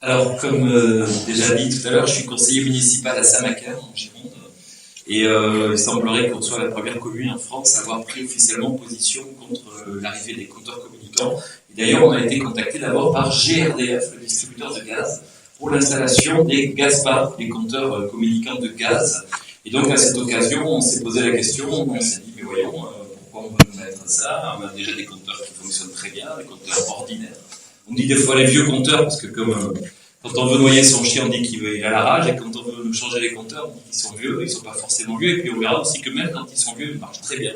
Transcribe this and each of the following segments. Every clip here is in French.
Alors, comme déjà dit tout à l'heure, je suis conseiller municipal à Saint-Macaire, en Gironde, et il semblerait qu'on soit la première commune en France à avoir pris officiellement position contre l'arrivée des compteurs communicants. Et d'ailleurs, on a été contacté d'abord par GRDF, le distributeur de gaz, pour l'installation des GASPAR, les compteurs communicants de gaz. Et donc, à cette occasion, on s'est posé la question, on s'est dit, mais voyons, pourquoi on veut nous mettre ça? On a déjà des compteurs qui fonctionnent très bien, des compteurs ordinaires. On dit des fois les vieux compteurs, parce que comme quand on veut noyer son chien, on dit qu'il est à la rage, et quand on veut changer les compteurs, on dit qu'ils sont vieux, ils sont pas forcément vieux, et puis on verra aussi que même quand ils sont vieux, ils marchent très bien.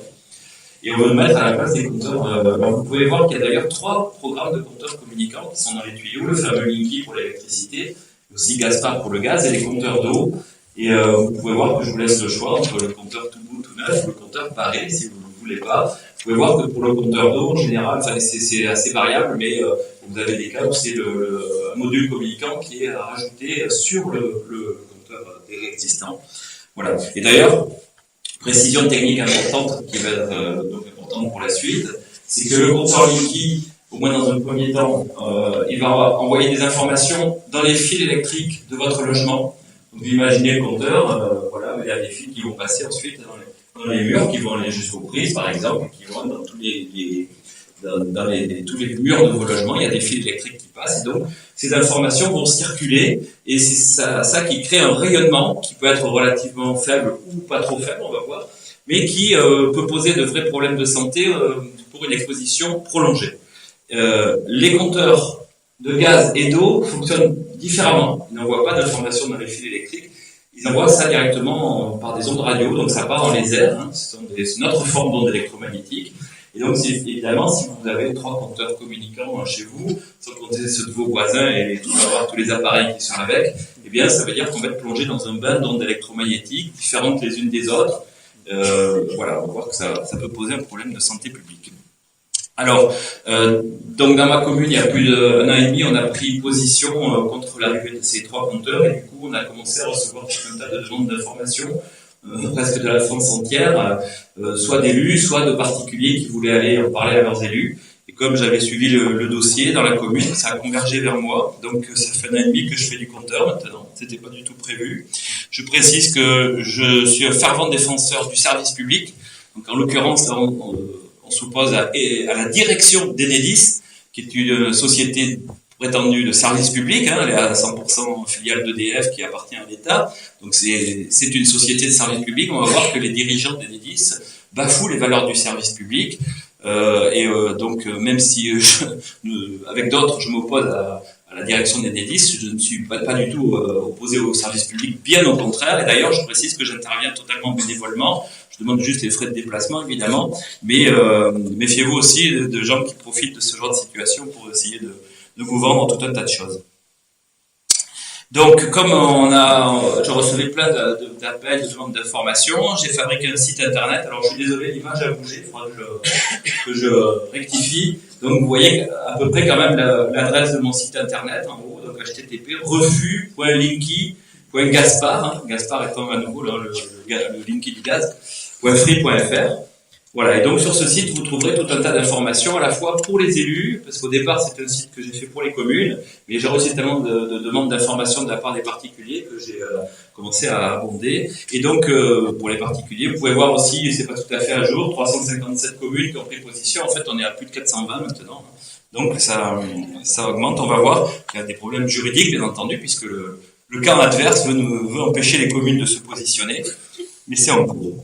Et on veut mettre à la place des compteurs. Vous pouvez voir qu'il y a d'ailleurs 3 programmes de compteurs communicants qui sont dans les tuyaux, le fameux Linky pour l'électricité, aussi Gaspard pour le gaz, et les compteurs d'eau. Et vous pouvez voir que je vous laisse le choix entre le compteur tout beau, tout neuf, ou le compteur paré, si vous ne voulez pas. Vous pouvez voir que pour le compteur d'eau, en général, c'est assez variable, mais vous avez des cas où c'est un module communicant qui est rajouté sur le compteur existant. Voilà. Et d'ailleurs, précision technique importante qui va être donc importante pour la suite, c'est que le compteur Linky, au moins dans un premier temps, il va envoyer des informations dans les fils électriques de votre logement. Donc, vous imaginez le compteur, voilà, il y a des fils qui vont passer ensuite dans les murs, qui vont aller jusqu'aux prises, par exemple, qui vont dans tous tous les murs de vos logements, il y a des fils électriques qui passent, et donc ces informations vont circuler, et c'est ça qui crée un rayonnement qui peut être relativement faible ou pas trop faible, on va voir, mais qui peut poser de vrais problèmes de santé pour une exposition prolongée. Les compteurs de gaz et d'eau fonctionnent différemment. Ils n'envoient pas d'informations dans les fils électriques, ils envoient ça directement par des ondes radio, donc ça part dans les airs, hein. C'est une autre forme d'onde électromagnétique. Et donc, évidemment, si vous avez 3 compteurs communicants chez vous, sans compter ceux de vos voisins et tous les appareils qui sont avec, eh bien, ça veut dire qu'on va être plongé dans un bain d'ondes électromagnétiques différentes les unes des autres. Voilà, on va voir que ça peut poser un problème de santé publique. Alors, donc dans ma commune, il y a plus d'1 an et demi, on a pris position contre l'arrivée de ces 3 compteurs, et du coup, on a commencé à recevoir tout un tas de demandes d'informations, presque de la France entière, soit d'élus, soit de particuliers qui voulaient aller en parler à leurs élus. Et comme j'avais suivi le dossier dans la commune, ça a convergé vers moi. Donc ça fait 1 an et demi que je fais du compteur maintenant. C'était pas du tout prévu. Je précise que je suis un fervent défenseur du service public. Donc en l'occurrence, on s'oppose à la direction d'Enedis, qui est une société prétendue de service public, hein, elle est à 100% filiale d'EDF qui appartient à l'État, donc c'est une société de service public. On va voir que les dirigeants d'Enedis bafouent les valeurs du service public, donc même si avec d'autres je m'oppose à la direction d'Enedis, je ne suis pas du tout opposé au service public, bien au contraire, et d'ailleurs je précise que j'interviens totalement bénévolement. Je demande juste les frais de déplacement, évidemment, mais méfiez-vous aussi de gens qui profitent de ce genre de situation pour essayer de vous vendre tout un tas de choses. Donc, comme je recevais plein d'appels, de demandes d'informations, j'ai fabriqué un site internet. Alors, je suis désolé, l'image a bougé, il faudra que je rectifie. Donc, vous voyez à peu près quand même l'adresse de mon site internet, en haut, donc http refus.linky.gaspard, hein, Gaspard étant à nouveau le Linky du gaz, .free.fr. Voilà, et donc sur ce site, vous trouverez tout un tas d'informations, à la fois pour les élus, parce qu'au départ, c'est un site que j'ai fait pour les communes, mais j'ai reçu tellement de demandes d'informations de la part des particuliers que j'ai commencé à abonder. Et donc, pour les particuliers, vous pouvez voir aussi, c'est pas tout à fait à jour, 357 communes qui ont pris position. En fait, on est à plus de 420 maintenant. Donc, ça augmente. On va voir qu'il y a des problèmes juridiques, bien entendu, puisque le camp adverse veut empêcher les communes de se positionner, mais c'est en cours.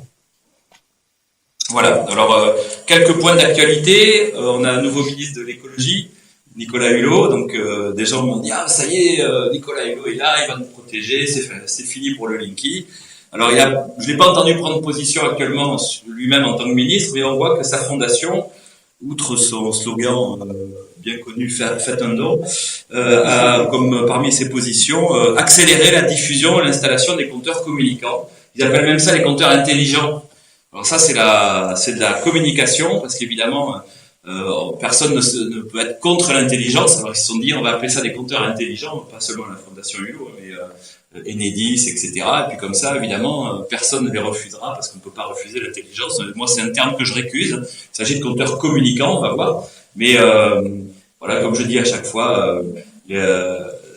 Voilà, alors quelques points d'actualité. On a un nouveau ministre de l'écologie, Nicolas Hulot. Donc des gens m'ont dit « Ah, ça y est, Nicolas Hulot est là, il va nous protéger, c'est fini pour le Linky ». Alors je l'ai pas entendu prendre position actuellement lui-même en tant que ministre, mais on voit que sa fondation, outre son slogan bien connu « Faites un don », a comme parmi ses positions accélérer la diffusion et l'installation des compteurs communicants. Ils appellent même ça les compteurs intelligents. Alors ça, c'est de la communication, parce qu'évidemment, personne ne peut être contre l'intelligence. Alors ils se sont dit, on va appeler ça des compteurs intelligents, pas seulement la Fondation Hulot, mais Enedis, etc. Et puis comme ça, évidemment, personne ne les refusera, parce qu'on ne peut pas refuser l'intelligence. Moi, c'est un terme que je récuse. Il s'agit de compteurs communicants, on va voir. Mais voilà, comme je dis à chaque fois,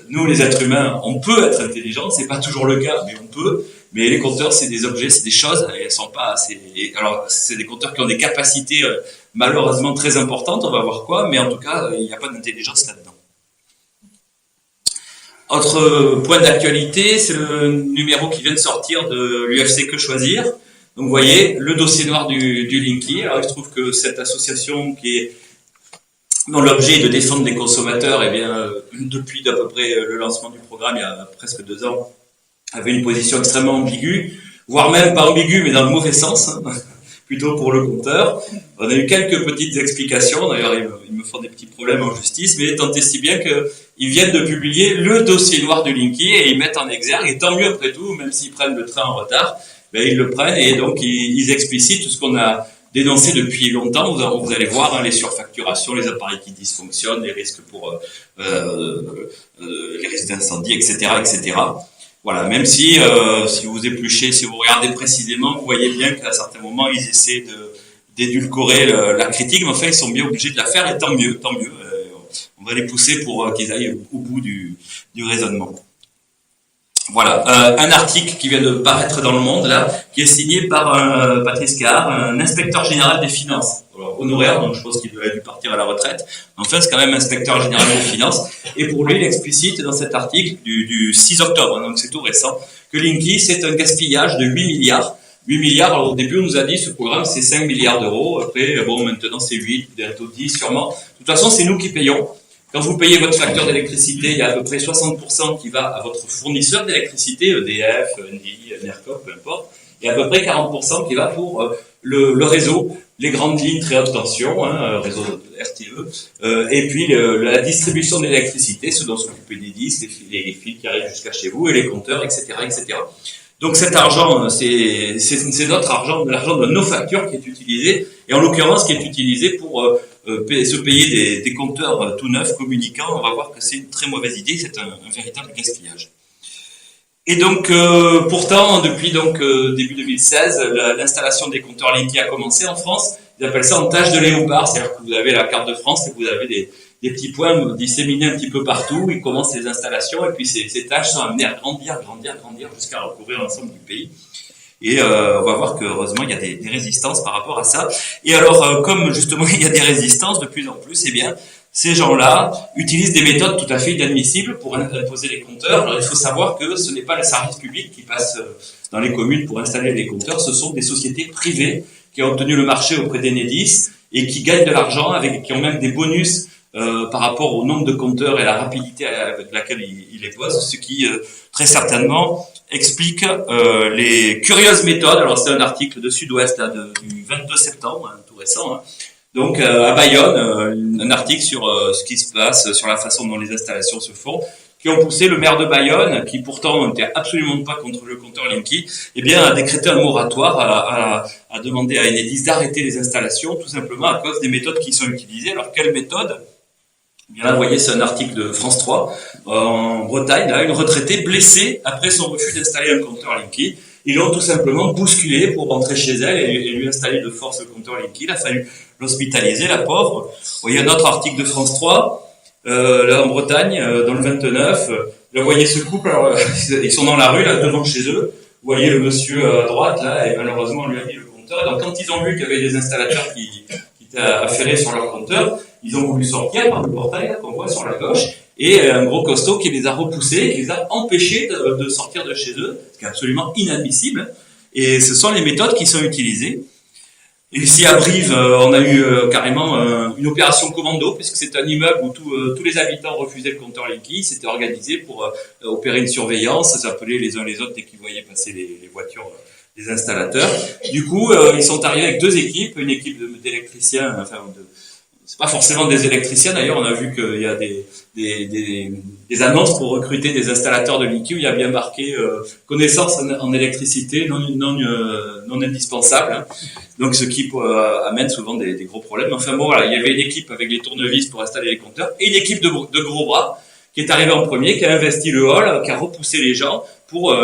nous, les êtres humains, on peut être intelligents, c'est pas toujours le cas, mais on peut. Mais les compteurs, c'est des objets, c'est des choses, et elles sont pas assez. Alors, c'est des compteurs qui ont des capacités malheureusement très importantes. On va voir quoi, mais en tout cas, il n'y a pas d'intelligence là-dedans. Autre point d'actualité, c'est le numéro qui vient de sortir de l'UFC Que Choisir. Donc, vous voyez, le dossier noir du Linky. Alors, il se trouve que cette association dont l'objet est de défendre les consommateurs, eh bien, depuis d'à peu près le lancement du programme, il y a presque 2 ans, avait une position extrêmement ambiguë, voire même pas ambiguë, mais dans le mauvais sens, hein, plutôt pour le compteur. On a eu quelques petites explications, d'ailleurs ils me font des petits problèmes en justice, mais tant et si bien qu'ils viennent de publier le dossier noir du Linky et ils mettent en exergue, et tant mieux après tout, même s'ils prennent le train en retard, ben ils le prennent et donc ils explicitent tout ce qu'on a dénoncé depuis longtemps. Vous allez voir, hein, les surfacturations, les appareils qui dysfonctionnent, les risques les risques d'incendie, etc., etc. Voilà, même si vous épluchez, si vous regardez précisément, vous voyez bien qu'à certains moments, ils essaient d'édulcorer la critique, mais enfin, ils sont bien obligés de la faire, et tant mieux. On va les pousser pour qu'ils aillent au bout du raisonnement. Voilà, un article qui vient de paraître dans Le Monde, là, qui est signé par Patrice Carr, un inspecteur général des finances. Alors, honoraire, donc je pense qu'il a dû partir à la retraite. Enfin, c'est quand même inspecteur général des finances. Et pour lui, il explicite dans cet article du 6 octobre, donc c'est tout récent, que Linky, c'est un gaspillage de 8 milliards. 8 milliards, alors au début, on nous a dit, ce programme, c'est 5 milliards d'euros. Après, bon, maintenant, c'est 8, bientôt 10, sûrement. De toute façon, c'est nous qui payons. Quand vous payez votre facture d'électricité, il y a à peu près 60% qui va à votre fournisseur d'électricité, EDF, ENGIE, ENERCOP, peu importe. Et à peu près 40% qui va pour le réseau, les grandes lignes très haute tension, hein, réseau RTE, et puis la distribution de l'électricité, ce dont s'occupent les 10, les fils qui arrivent jusqu'à chez vous, et les compteurs, etc., etc. Donc cet argent, c'est notre argent, l'argent de nos factures qui est utilisé, et en l'occurrence qui est utilisé pour se payer des compteurs tout neufs, communicants. On va voir que c'est une très mauvaise idée, c'est un véritable gaspillage. Et donc, pourtant, depuis début 2016, l'installation des compteurs Linky a commencé en France. Ils appellent ça en tâche de léopard, c'est-à-dire que vous avez la carte de France et vous avez des petits points disséminés un petit peu partout. Ils commencent les installations et puis ces tâches sont amenées à grandir jusqu'à recouvrir l'ensemble du pays. Et on va voir que heureusement il y a des résistances par rapport à ça. Et alors, comme justement il y a des résistances de plus en plus, eh bien ces gens-là utilisent des méthodes tout à fait inadmissibles pour imposer les compteurs. Alors, il faut savoir que ce n'est pas le service public qui passe dans les communes pour installer les compteurs, ce sont des sociétés privées qui ont obtenu le marché auprès d'Enedis et qui gagnent de l'argent, qui ont même des bonus par rapport au nombre de compteurs et la rapidité avec laquelle ils les posent, ce qui très certainement explique les curieuses méthodes. Alors c'est un article de Sud-Ouest là, du 22 septembre, hein, tout récent, hein. Donc à Bayonne, un article sur ce qui se passe, sur la façon dont les installations se font, qui ont poussé le maire de Bayonne, qui pourtant n'était absolument pas contre le compteur Linky, eh bien à décréter un moratoire, à demander à Enedis d'arrêter les installations, tout simplement à cause des méthodes qui sont utilisées. Alors quelles méthodes ? Eh bien là, vous voyez, c'est un article de France 3. En Bretagne, là, une retraitée blessée après son refus d'installer un compteur Linky. Ils l'ont tout simplement bousculée pour rentrer chez elle et lui installer de force le compteur Linky. Il a fallu l'hospitaliser, la pauvre. Vous voyez un autre article de France 3, là en Bretagne, dans le 29. Là, vous voyez ce couple, alors, ils sont dans la rue, là, devant chez eux. Vous voyez le monsieur à droite, là, et malheureusement, on lui a mis le compteur. Et donc, quand ils ont vu qu'il y avait des installateurs qui étaient affairés sur leur compteur, ils ont voulu sortir par le portail, là, qu'on voit sur la gauche, et un gros costaud qui les a repoussés, qui les a empêchés de sortir de chez eux, ce qui est absolument inadmissible. Et ce sont les méthodes qui sont utilisées. Et ici à Brive, on a eu carrément une opération commando, puisque c'est un immeuble où tous les habitants refusaient le compteur Linky. C'était organisé pour opérer une surveillance, s'appeler les uns les autres dès qu'ils voyaient passer les voitures des installateurs. Du coup, ils sont arrivés avec 2 équipes, une équipe d'électriciens, enfin c'est pas forcément des électriciens d'ailleurs, on a vu qu'il y a des annonces pour recruter des installateurs de Linky où il y a bien marqué connaissance en électricité non indispensable, hein. Donc ce qui amène souvent des gros problèmes. Enfin bon, voilà, il y avait une équipe avec les tournevis pour installer les compteurs et une équipe de gros bras qui est arrivée en premier, qui a investi le hall, qui a repoussé les gens pour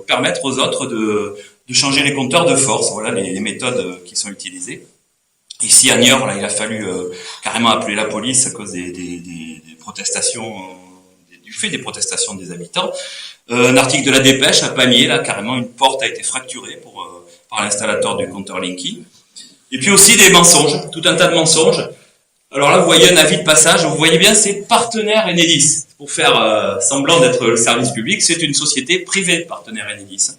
permettre aux autres de changer les compteurs de force. Voilà les méthodes qui sont utilisées. Ici à Niort, là, il a fallu carrément appeler la police à cause des protestations du fait des protestations des habitants. Un article de la Dépêche à Pamiers, là, carrément, une porte a été fracturée par l'installateur du compteur Linky. Et puis aussi des mensonges, tout un tas de mensonges. Alors là, vous voyez un avis de passage, vous voyez bien, c'est Partenaire Enedis. Pour faire semblant d'être le service public, c'est une société privée, Partenaire Enedis.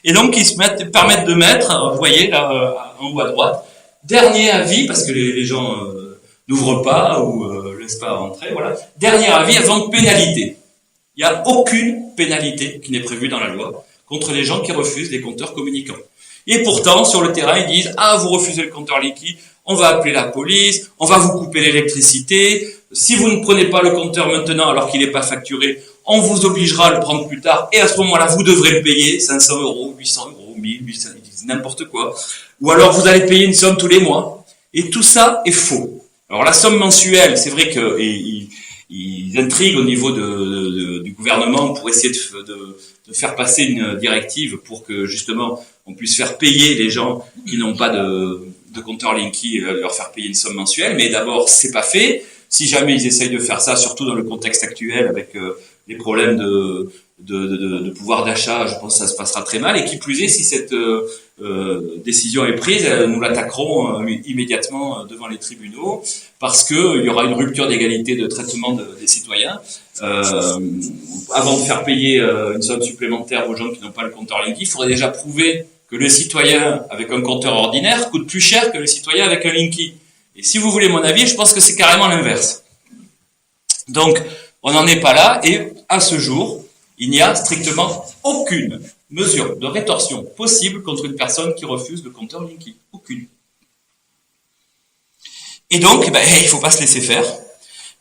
Et donc, ils permettent de mettre, vous voyez, là, en haut à droite, dernier avis, parce que les gens n'ouvrent pas ou laissent pas rentrer, voilà. Dernier avis avant pénalité. Il n'y a aucune pénalité qui n'est prévue dans la loi contre les gens qui refusent les compteurs communicants. Et pourtant, sur le terrain, ils disent « Ah, vous refusez le compteur Linky, on va appeler la police, on va vous couper l'électricité. Si vous ne prenez pas le compteur maintenant alors qu'il n'est pas facturé, on vous obligera à le prendre plus tard. Et à ce moment-là, vous devrez le payer 500 €, 800 €, 1000, 800, ils disent n'importe quoi. Ou alors vous allez payer une somme tous les mois. Et tout ça est faux. Alors la somme mensuelle, c'est vrai qu'ils intriguent au niveau du gouvernement pour essayer de faire passer une directive pour que justement on puisse faire payer les gens qui n'ont pas de compteur Linky, leur faire payer une somme mensuelle. Mais d'abord, c'est pas fait. Si jamais ils essayent de faire ça, surtout dans le contexte actuel avec les problèmes de pouvoir d'achat, je pense que ça se passera très mal. Et qui plus est, si cette décision est prise, nous l'attaquerons immédiatement devant les tribunaux parce que il y aura une rupture d'égalité de traitement des citoyens. Avant de faire payer une somme supplémentaire aux gens qui n'ont pas le compteur Linky, il faudrait déjà prouver que le citoyen avec un compteur ordinaire coûte plus cher que le citoyen avec un Linky. Et si vous voulez mon avis, je pense que c'est carrément l'inverse. Donc, on n'en est pas là, et à ce jour, il n'y a strictement aucune mesure de rétorsion possible contre une personne qui refuse le compteur Linky. Aucune. Et donc, il faut pas se laisser faire.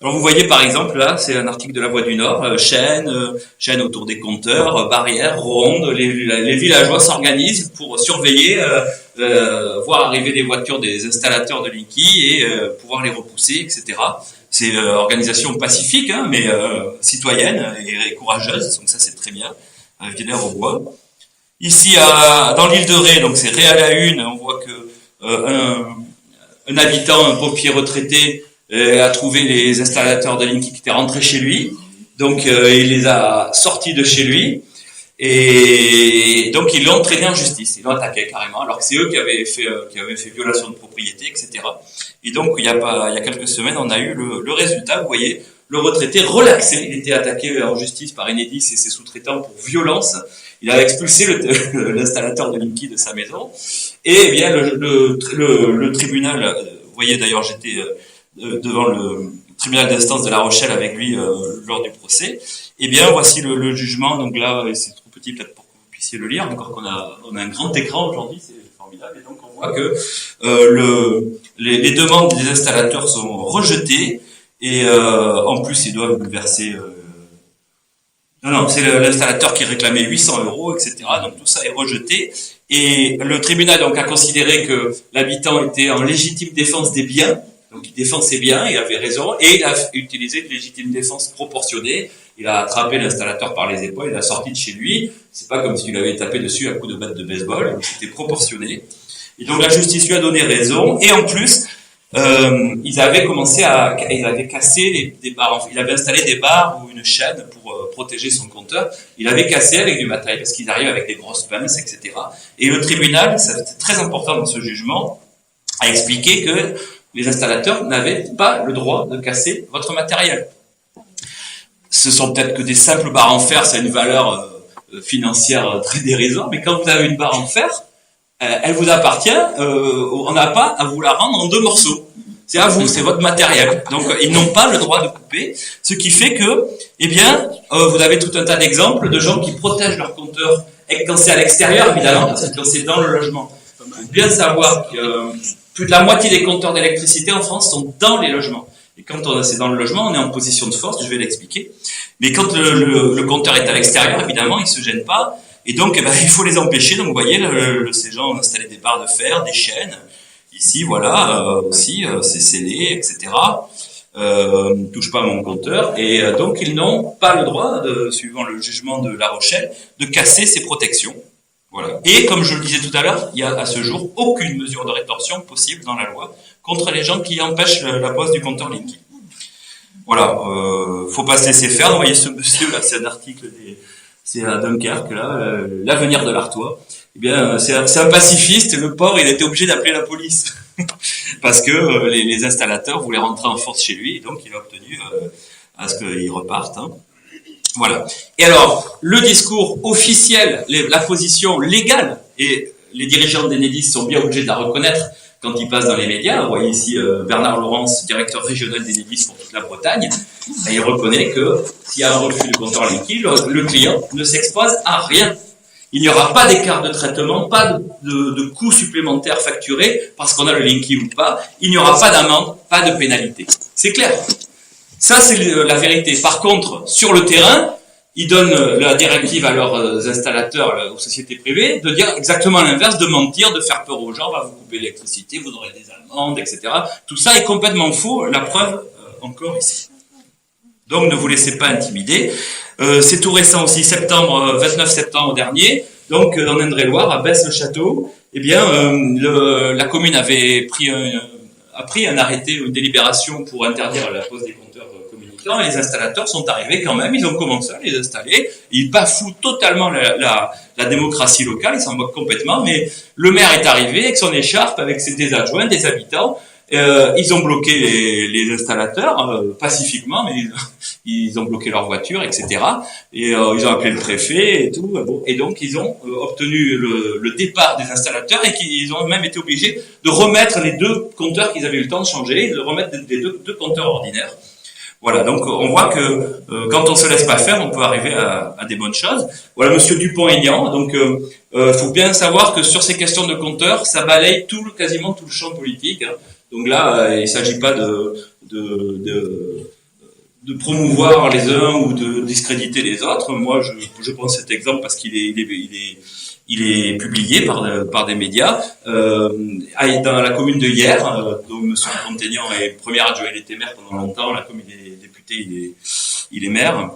Alors vous voyez par exemple là, c'est un article de La Voix du Nord, chaîne autour des compteurs, barrières, rondes, les villageois s'organisent pour surveiller, voir arriver des voitures des installateurs de Linky et pouvoir les repousser, etc. C'est organisation pacifique, hein, mais citoyenne et courageuse, donc ça c'est très bien, avec des nerfs au bois. Ici, dans l'île de Ré, donc c'est Ré à la une, on voit que un habitant, un pompier retraité, a trouvé les installateurs de Linky qui étaient rentrés chez lui, donc il les a sortis de chez lui, et donc ils l'ont traîné en justice, ils l'ont attaqué carrément, alors que c'est eux qui avaient fait violation de propriété, etc. Et donc il y a quelques semaines, on a eu le résultat, vous voyez, le retraité relaxé, il était attaqué en justice par Enedis et ses sous-traitants pour violence, il a expulsé l'installateur de Linky de sa maison, et eh bien le tribunal, vous voyez d'ailleurs j'étais devant le tribunal d'instance de La Rochelle avec lui lors du procès. Eh bien, voici le jugement. Donc là, c'est trop petit peut-être pour que vous puissiez le lire, encore qu'on a un grand écran aujourd'hui, c'est formidable. Et donc on voit que les demandes des installateurs sont rejetées et en plus ils doivent verser. Non, c'est l'installateur qui réclamait 800 €, etc. Donc tout ça est rejeté. Et le tribunal donc a considéré que l'habitant était en légitime défense des biens. Donc il défend ses biens, il avait raison, et il a utilisé une légitime défense proportionnée. Il a attrapé l'installateur par les épaules, il l'a sorti de chez lui. C'est pas comme si tu l'avais tapé dessus à coups de batte de baseball, c'était proportionné. Et donc la justice lui a donné raison, et en plus, ils avaient cassé des barres. Il avait installé des barres ou une chaîne pour protéger son compteur. Il avait cassé avec du matériel parce qu'ils arrivent avec des grosses pinces, etc. Et le tribunal, c'est très important dans ce jugement, a expliqué que les installateurs n'avaient pas le droit de casser votre matériel. Ce sont peut-être que des simples barres en fer, ça a une valeur financière très dérisoire, mais quand vous avez une barre en fer, elle vous appartient, on n'a pas à vous la rendre en 2 morceaux. C'est à vous, c'est votre matériel. Donc ils n'ont pas le droit de couper, ce qui fait que, eh bien, vous avez tout un tas d'exemples de gens qui protègent leur compteur, et quand c'est à l'extérieur, évidemment, parce que quand c'est dans le logement. Il faut bien savoir que plus de la moitié des compteurs d'électricité en France sont dans les logements. Et quand c'est dans le logement, on est en position de force, je vais l'expliquer. Mais quand le compteur est à l'extérieur, évidemment, il se gêne pas. Et donc, il faut les empêcher. Donc, vous voyez, ces gens ont installé des barres de fer, des chaînes. Ici, voilà, aussi, c'est scellé, etc. Touche pas à mon compteur. Et donc, ils n'ont pas le droit, suivant le jugement de La Rochelle, de casser ces protections. Voilà. Et comme je le disais tout à l'heure, il y a à ce jour aucune mesure de rétorsion possible dans la loi contre les gens qui empêchent la pose du compteur Linky. Voilà, faut pas se laisser faire. Vous voyez ce monsieur là, c'est un article c'est à Dunkerque là, l'avenir de l'Artois. Eh bien, c'est un pacifiste. Le pauvre, il a été obligé d'appeler la police parce que les installateurs voulaient rentrer en force chez lui, et donc il a obtenu à ce qu'ils repartent. Hein. Voilà. Et alors, le discours officiel, la position légale, et les dirigeants d'Enedis sont bien obligés de la reconnaître quand ils passent dans les médias. Vous voyez ici Bernard Laurence, directeur régional d'Enedis pour toute la Bretagne. Et il reconnaît que s'il y a un refus de compteur Linky, le client ne s'expose à rien. Il n'y aura pas d'écart de traitement, pas de coûts supplémentaires facturés parce qu'on a le Linky ou pas. Il n'y aura pas d'amende, pas de pénalité. C'est clair. Ça, c'est la vérité. Par contre, sur le terrain, ils donnent la directive à leurs installateurs, aux sociétés privées, de dire exactement l'inverse, de mentir, de faire peur aux gens, on va vous couper l'électricité, vous aurez des amendes, etc. Tout ça est complètement faux. La preuve, encore ici. Donc, ne vous laissez pas intimider. C'est tout récent aussi, 29 septembre dernier. Donc, en Indre-et-Loire, à Besse-le-Château, eh bien, la commune avait pris un arrêté, une délibération pour interdire la pose des compteurs communicants, et les installateurs sont arrivés quand même, ils ont commencé à les installer, ils bafouent totalement la démocratie locale, ils s'en moquent complètement, mais le maire est arrivé avec son écharpe, avec des adjoints, des habitants, ils ont bloqué les installateurs pacifiquement, mais ils ont bloqué leur voiture, etc. Et ils ont appelé le préfet et tout. Bon. Et donc ils ont obtenu le départ des installateurs, et qu'ils ont même été obligés de remettre les deux compteurs qu'ils avaient eu le temps de changer, de remettre des deux compteurs ordinaires. Voilà, donc on voit que quand on se laisse pas faire, on peut arriver à des bonnes choses. Voilà, Monsieur Dupont-Aignan. Donc, faut bien savoir que sur ces questions de compteurs, ça balaye quasiment tout le champ politique. Hein. Donc là, il s'agit pas de promouvoir les uns ou de discréditer les autres. Moi, je prends cet exemple parce qu'il est publié par des médias. Dans la commune de Hyères, dont M. Dupont-Aignan est premier adjoint, il était maire pendant longtemps. La commune est député, il est maire.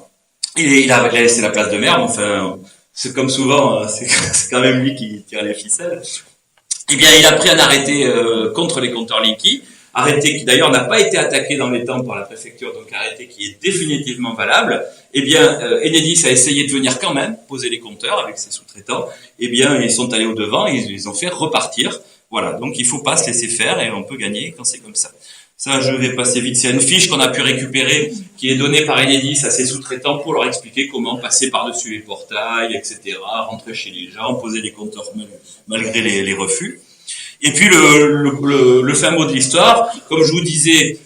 Il a laissé la place de maire, mais enfin, c'est comme souvent, c'est quand même lui qui tire les ficelles. Eh bien, il a pris un arrêté contre les compteurs Linky, arrêté qui d'ailleurs n'a pas été attaqué dans les temps par la préfecture, donc arrêté qui est définitivement valable. Eh bien, Enedis a essayé de venir quand même poser les compteurs avec ses sous-traitants. Eh bien, ils sont allés au devant, ils ont fait repartir. Voilà, donc il faut pas se laisser faire, et on peut gagner quand c'est comme ça. Ça, je vais passer vite. C'est une fiche qu'on a pu récupérer, qui est donnée par Enedis à ses sous-traitants pour leur expliquer comment passer par-dessus les portails, etc., rentrer chez les gens, poser les compteurs malgré les refus. Et puis le fin mot de l'histoire, comme je vous disais,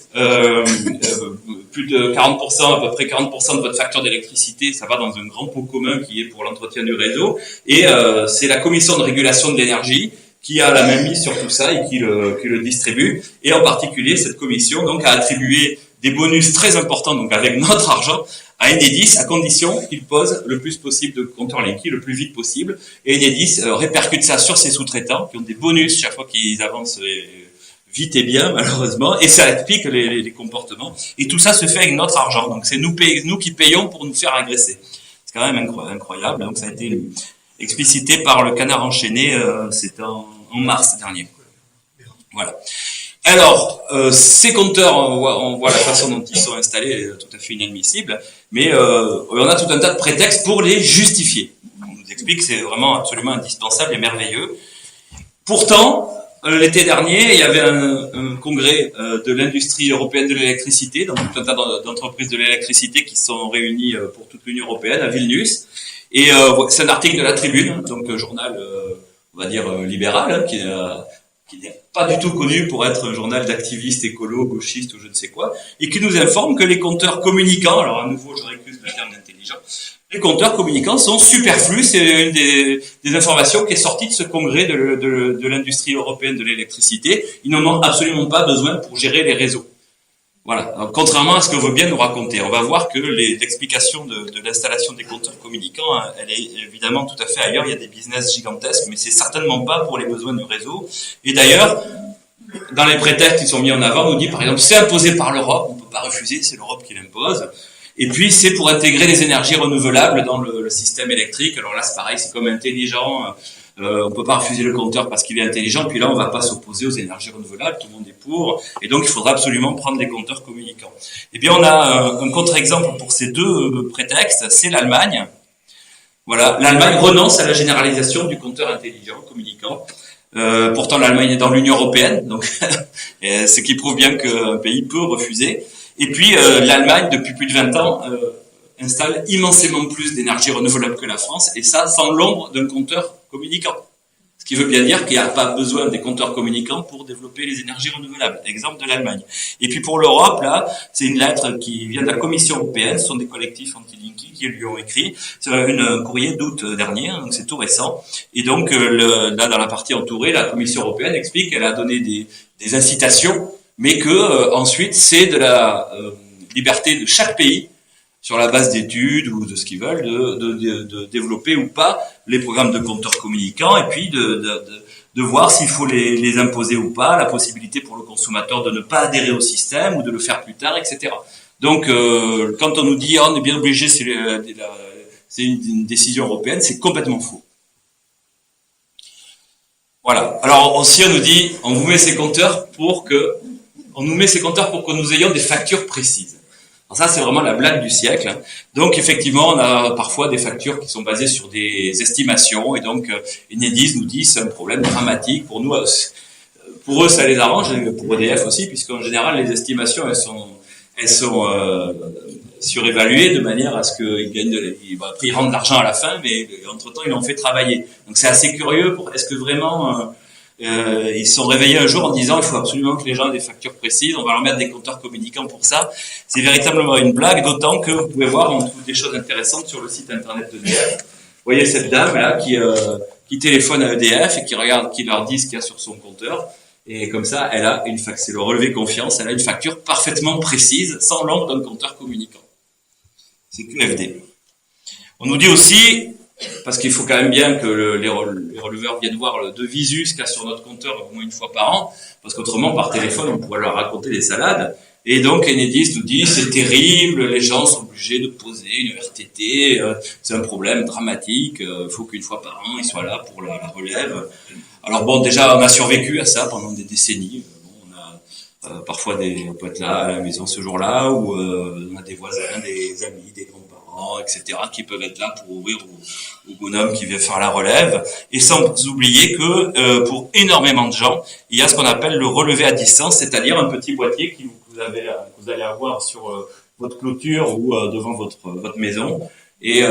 plus de 40%, à peu près 40% de votre facture d'électricité, ça va dans un grand pot commun qui est pour l'entretien du réseau. Et c'est la commission de régulation de l'énergie qui a la main mise sur tout ça et qui le distribue. Et en particulier, cette commission donc a attribué des bonus très importants, donc avec notre argent, à Enedis, à condition qu'il pose le plus possible de compteurs Linky, le plus vite possible. Et Enedis répercute ça sur ses sous-traitants, qui ont des bonus chaque fois qu'ils avancent vite et bien, malheureusement, et ça explique les comportements. Et tout ça se fait avec notre argent. Donc c'est nous qui payons pour nous faire agresser. C'est quand même incroyable. Donc ça a été explicité par le Canard enchaîné, c'était en mars dernier. Voilà. Alors, ces compteurs, on voit la façon dont ils sont installés, tout à fait inadmissible, mais on a tout un tas de prétextes pour les justifier. On nous explique que c'est vraiment absolument indispensable et merveilleux. Pourtant, l'été dernier, il y avait un congrès de l'industrie européenne de l'électricité, donc tout un tas d'entreprises de l'électricité qui sont réunies pour toute l'Union européenne à Vilnius. Et c'est un article de la Tribune, donc journal, on va dire libéral, hein, qui n'est pas du tout connu pour être un journal d'activistes écolos, gauchistes ou je ne sais quoi, et qui nous informe que les compteurs communicants, alors à nouveau je récuse le terme intelligent, les compteurs communicants sont superflus. C'est une des informations qui est sortie de ce congrès de l'industrie européenne de l'électricité. Ils n'en ont absolument pas besoin pour gérer les réseaux. Voilà. Alors, contrairement à ce que veut bien nous raconter, on va voir que l'explication de l'installation des compteurs communicants, elle est évidemment tout à fait ailleurs. Il y a des business gigantesques, mais c'est certainement pas pour les besoins du réseau. Et d'ailleurs, dans les prétextes qui sont mis en avant, on nous dit par exemple c'est imposé par l'Europe, on peut pas refuser, c'est l'Europe qui l'impose. Et puis c'est pour intégrer les énergies renouvelables dans le système électrique. Alors là c'est pareil, c'est comme intelligent. On peut pas refuser le compteur parce qu'il est intelligent. Puis là, on va pas s'opposer aux énergies renouvelables. Tout le monde est pour. Et donc, il faudra absolument prendre des compteurs communicants. Eh bien, on a un contre-exemple pour ces deux prétextes. C'est l'Allemagne. Voilà, l'Allemagne renonce à la généralisation du compteur intelligent communicant. Pourtant, l'Allemagne est dans l'Union européenne, donc ce qui prouve bien qu'un pays peut refuser. Et puis, l'Allemagne, depuis plus de 20 ans, installe immensément plus d'énergie renouvelable que la France, et ça sans l'ombre d'un compteur communicant. Ce qui veut bien dire qu'il n'y a pas besoin des compteurs communicants pour développer les énergies renouvelables. Exemple de l'Allemagne. Et puis pour l'Europe, là, c'est une lettre qui vient de la Commission européenne. Ce sont des collectifs anti-Linky qui lui ont écrit. C'est un courrier d'août dernier, donc c'est tout récent. Et donc là, dans la partie entourée, la Commission européenne explique qu'elle a donné des incitations, mais que ensuite c'est de la liberté de chaque pays, sur la base d'études ou de ce qu'ils veulent, de développer ou pas les programmes de compteurs communicants, et puis de voir s'il faut les imposer ou pas, la possibilité pour le consommateur de ne pas adhérer au système ou de le faire plus tard, etc. Donc, quand on nous dit on est bien obligé, c'est une décision européenne, c'est complètement faux. Voilà. Alors aussi, on nous dit on nous met ces compteurs pour que nous ayons des factures précises. Alors ça, c'est vraiment la blague du siècle. Donc, effectivement, on a parfois des factures qui sont basées sur des estimations. Et donc, Enedis nous dit c'est un problème dramatique. Pour nous, pour eux, ça les arrange, et pour EDF aussi, puisqu'en général, les estimations, elles sont surévaluées de manière à ce qu'ils gagnent après, ils rendent de l'argent à la fin, mais entre-temps, ils l'ont fait travailler. Donc, c'est assez curieux. Est-ce que vraiment... ils se sont réveillés un jour en disant il faut absolument que les gens aient des factures précises, on va leur mettre des compteurs communicants pour ça. C'est véritablement une blague, d'autant que vous pouvez voir, on trouve des choses intéressantes sur le site internet d'EDF. Vous voyez cette dame là qui téléphone à EDF et qui leur dit ce qu'il y a sur son compteur. Et comme ça, c'est le relevé confiance, elle a une facture parfaitement précise, sans l'ombre d'un compteur communicant. C'est QFD. On nous dit aussi, parce qu'il faut quand même bien que les releveurs viennent voir de visu ce qu'il y a sur notre compteur au moins une fois par an, parce qu'autrement, par téléphone, on pourrait leur raconter des salades. Et donc, Enedis nous dit, c'est terrible, les gens sont obligés de poser une RTT, c'est un problème dramatique, il faut qu'une fois par an, ils soient là pour la relève. Alors bon, déjà, on a survécu à ça pendant des décennies. On a parfois on peut être là à la maison ce jour-là, ou on a des voisins, des amis, des grands-parents, etc., qui peuvent être là pour ouvrir au bonhomme qui vient faire la relève. Et sans oublier que pour énormément de gens, il y a ce qu'on appelle le relevé à distance, c'est-à-dire un petit boîtier que vous allez avoir sur votre clôture ou devant votre maison. Et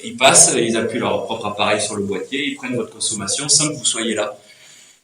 ils passent, ils appuient leur propre appareil sur le boîtier, ils prennent votre consommation sans que vous soyez là.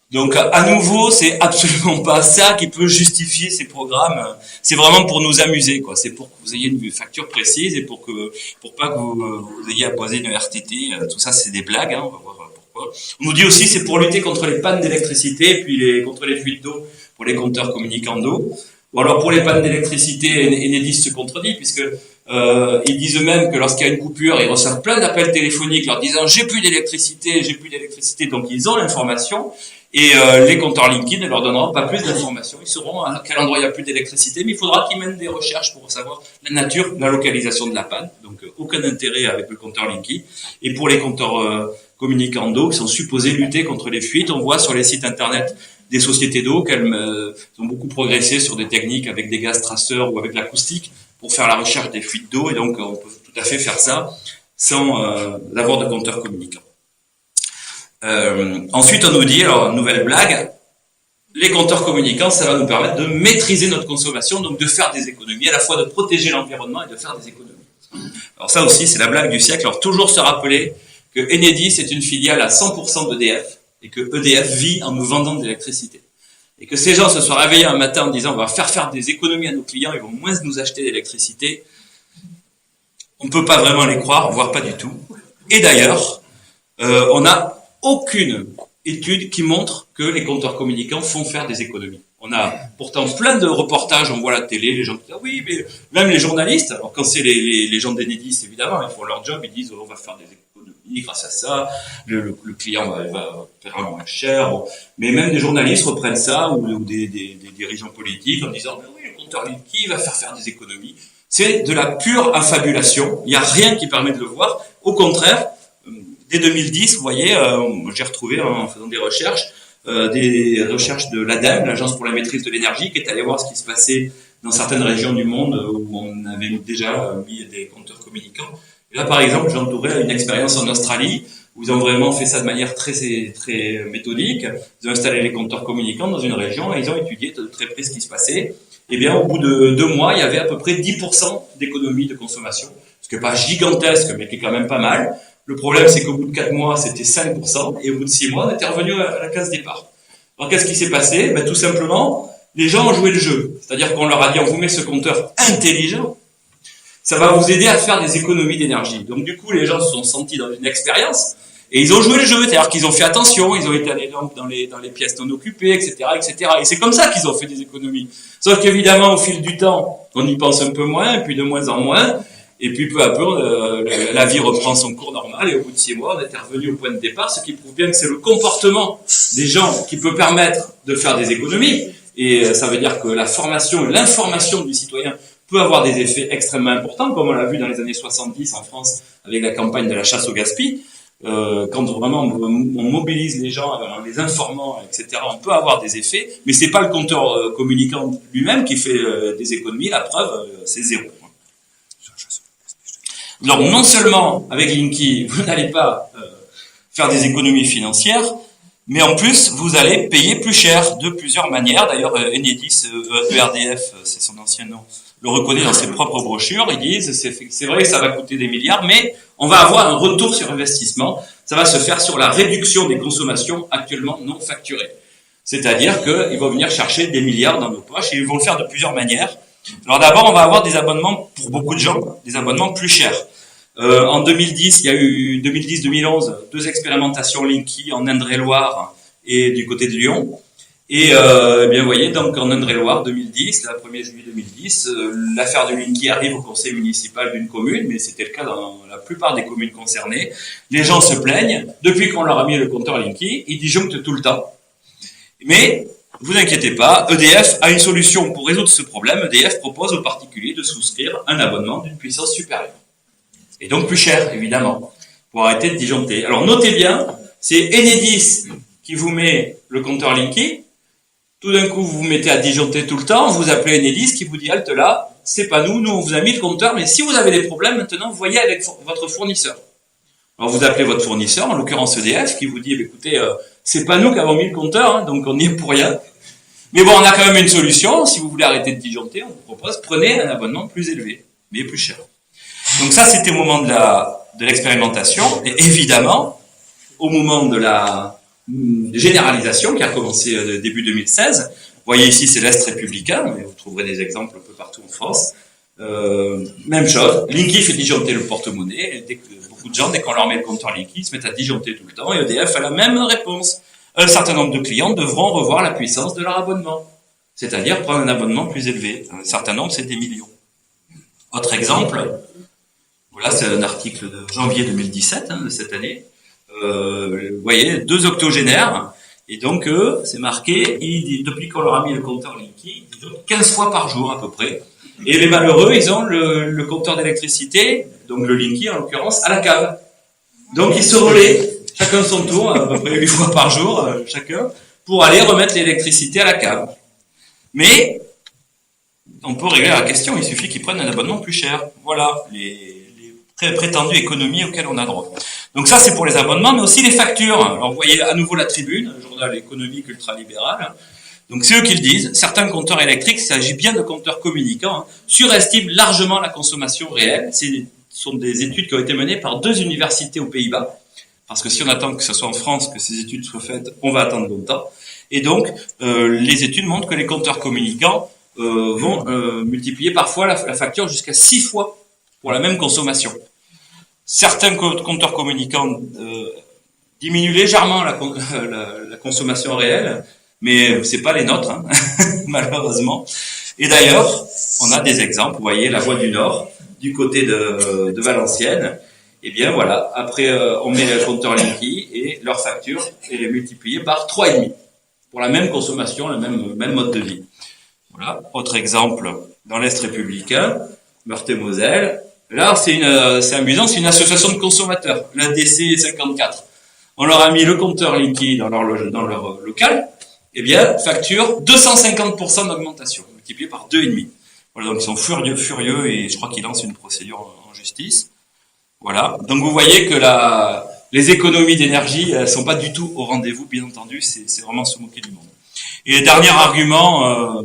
Donc, à nouveau, c'est absolument pas ça qui peut justifier ces programmes. C'est vraiment pour nous amuser, quoi. C'est pour que vous ayez une facture précise et pour pas que vous ayez à poser une RTT. Tout ça, c'est des blagues, hein. On va voir pourquoi. On nous dit aussi c'est pour lutter contre les pannes d'électricité et puis contre les fuites d'eau pour les compteurs communicants d'eau. Ou alors pour les pannes d'électricité, Enedis se contredit puisque ils disent eux-mêmes que lorsqu'il y a une coupure, ils reçoivent plein d'appels téléphoniques leur disant j'ai plus d'électricité, donc ils ont l'information. Et les compteurs Linky ne leur donneront pas plus d'informations. Ils sauront à quel endroit il n'y a plus d'électricité, mais il faudra qu'ils mènent des recherches pour savoir la nature, la localisation de la panne. Donc aucun intérêt avec le compteur Linky. Et pour les compteurs communicants d'eau, qui sont supposés lutter contre les fuites, on voit sur les sites internet des sociétés d'eau qu'elles ont beaucoup progressé sur des techniques avec des gaz traceurs ou avec l'acoustique pour faire la recherche des fuites d'eau. Et donc on peut tout à fait faire ça sans l'avoir de compteurs communicants. Ensuite, on nous dit, alors, nouvelle blague, les compteurs communicants, ça va nous permettre de maîtriser notre consommation, donc de faire des économies, à la fois de protéger l'environnement et de faire des économies. Alors ça aussi, c'est la blague du siècle. Alors toujours se rappeler que Enedis est une filiale à 100% d'EDF et que EDF vit en nous vendant de l'électricité. Et que ces gens se soient réveillés un matin en disant on va faire des économies à nos clients, ils vont moins nous acheter d'électricité. On ne peut pas vraiment les croire, voire pas du tout. Et d'ailleurs, on a aucune étude qui montre que les compteurs communicants font faire des économies. On a pourtant plein de reportages, on voit la télé, les gens disent ah oui, mais même les journalistes, alors quand c'est les gens d'Enedis, évidemment, ils font leur job, ils disent oh, on va faire des économies grâce à ça, le client va faire moins cher, bon. Mais même des journalistes reprennent ça, ou des dirigeants politiques en disant mais oui, le compteur Linky va faire des économies. C'est de la pure affabulation, il n'y a rien qui permet de le voir, au contraire, dès 2010, vous voyez, j'ai retrouvé en faisant des recherches de l'ADEME, l'Agence pour la maîtrise de l'énergie, qui est allée voir ce qui se passait dans certaines régions du monde où on avait déjà mis des compteurs communicants. Et là, par exemple, j'ai entouré une expérience en Australie où ils ont vraiment fait ça de manière très méthodique. Ils ont installé les compteurs communicants dans une région et ils ont étudié de très près ce qui se passait. Et bien, au bout de 2 mois, il y avait à peu près 10% d'économie de consommation, ce qui n'est pas gigantesque, mais qui est quand même pas mal. Le problème, c'est qu'au bout de 4 mois, c'était 5%, et au bout de 6 mois, on était revenu à la case départ. Alors, qu'est-ce qui s'est passé? Tout simplement, les gens ont joué le jeu. C'est-à-dire qu'on leur a dit, on vous met ce compteur intelligent, ça va vous aider à faire des économies d'énergie. Donc, du coup, les gens se sont sentis dans une expérience, et ils ont joué le jeu, c'est-à-dire qu'ils ont fait attention, ils ont éteint les lampes dans les pièces non occupées, etc., etc. Et c'est comme ça qu'ils ont fait des économies. Sauf qu'évidemment, au fil du temps, on y pense un peu moins, et puis de moins en moins, et puis peu à peu, la vie reprend son cours normal, et au bout de 6 mois, on était revenu au point de départ, ce qui prouve bien que c'est le comportement des gens qui peut permettre de faire des économies, et ça veut dire que la formation et l'information du citoyen peut avoir des effets extrêmement importants, comme on l'a vu dans les années 70 en France, avec la campagne de la chasse au gaspillage. Quand vraiment on mobilise les gens en les informant, etc., on peut avoir des effets, mais c'est pas le compteur communicant lui-même qui fait des économies, la preuve, c'est zéro. Donc non seulement avec Linky, vous n'allez pas faire des économies financières, mais en plus vous allez payer plus cher de plusieurs manières. D'ailleurs, Enedis, ERDF, c'est son ancien nom, le reconnaît dans ses propres brochures. Ils disent c'est vrai que ça va coûter des milliards, mais on va avoir un retour sur investissement. Ça va se faire sur la réduction des consommations actuellement non facturées. C'est-à-dire qu'ils vont venir chercher des milliards dans nos poches et ils vont le faire de plusieurs manières. Alors d'abord, on va avoir des abonnements pour beaucoup de gens, des abonnements plus chers. En 2010, il y a eu 2010-2011 2 expérimentations Linky en Indre-et-Loire et du côté de Lyon. Et bien vous voyez, donc en Indre-et-Loire 2010, le 1er juillet 2010, l'affaire de Linky arrive au conseil municipal d'une commune, mais c'était le cas dans la plupart des communes concernées. Les gens se plaignent, depuis qu'on leur a mis le compteur Linky, ils disjonctent tout le temps. Mais vous inquiétez pas, EDF a une solution pour résoudre ce problème. EDF propose aux particuliers de souscrire un abonnement d'une puissance supérieure. Et donc plus cher, évidemment, pour arrêter de disjoncter. Alors notez bien, c'est Enedis qui vous met le compteur Linky. Tout d'un coup, vous vous mettez à disjoncter tout le temps, vous appelez Enedis qui vous dit « Halte là, c'est pas nous on vous a mis le compteur, mais si vous avez des problèmes, maintenant, vous voyez avec votre fournisseur. » Alors vous appelez votre fournisseur, en l'occurrence EDF, qui vous dit écoutez, c'est pas nous qui avons mis le compteur, donc on n'y est pour rien. Mais bon, on a quand même une solution. Si vous voulez arrêter de disjoncter, on vous propose, prenez un abonnement plus élevé, mais plus cher. Donc ça, c'était au moment de l'expérimentation. Et évidemment, au moment de la généralisation qui a commencé début 2016, vous voyez ici, c'est l'Est républicain, mais vous trouverez des exemples un peu partout en France. Même chose, Linky fait disjoncter le porte-monnaie. Beaucoup de gens, dès qu'on leur met le compteur Linky, se mettent à disjoncter tout le temps. Et EDF a la même réponse. Un certain nombre de clients devront revoir la puissance de leur abonnement. C'est-à-dire prendre un abonnement plus élevé. Un certain nombre, c'est des millions. Autre exemple, voilà, c'est un article de janvier 2017, de cette année. Vous voyez, 2 octogénaires. Et donc, c'est marqué, depuis qu'on leur a mis le compteur Linky, 15 fois par jour à peu près. Et les malheureux, ils ont le compteur d'électricité, donc le Linky en l'occurrence, à la cave. Donc ils se relaient, chacun son tour, à peu près 8 fois par jour, chacun, pour aller remettre l'électricité à la cave. Mais, on peut régler la question, il suffit qu'ils prennent un abonnement plus cher. Voilà, les prétendues économies auxquelles on a droit. Donc ça, c'est pour les abonnements, mais aussi les factures. Alors vous voyez à nouveau la Tribune, un journal économique ultralibéral. Donc c'est eux qui le disent, certains compteurs électriques, il s'agit bien de compteurs communicants, surestiment largement la consommation réelle. Ce sont des études qui ont été menées par 2 universités aux Pays-Bas, parce que si on attend que ce soit en France que ces études soient faites, on va attendre longtemps. Et donc, les études montrent que les compteurs communicants vont multiplier parfois la facture jusqu'à 6 fois pour la même consommation. Certains compteurs communicants diminuent légèrement la consommation réelle, mais c'est pas les nôtres, hein, malheureusement. Et d'ailleurs, on a des exemples. Vous voyez la Voie du Nord, du côté de Valenciennes. Et bien voilà, après on met le compteur Linky et leur facture est multipliée par 3,5 pour la même consommation, le même mode de vie. Voilà. Autre exemple, dans l'Est républicain, Meurthe-et-Moselle, Là, c'est amusant, c'est une association de consommateurs, la DC 54. On leur a mis le compteur Linky dans leur local, eh bien, facture 250% d'augmentation, multiplié par 2,5. Voilà, donc ils sont furieux, et je crois qu'ils lancent une procédure en justice. Voilà. Donc vous voyez que les économies d'énergie, elles sont pas du tout au rendez-vous, bien entendu, c'est vraiment se moquer du monde. Et le dernier argument,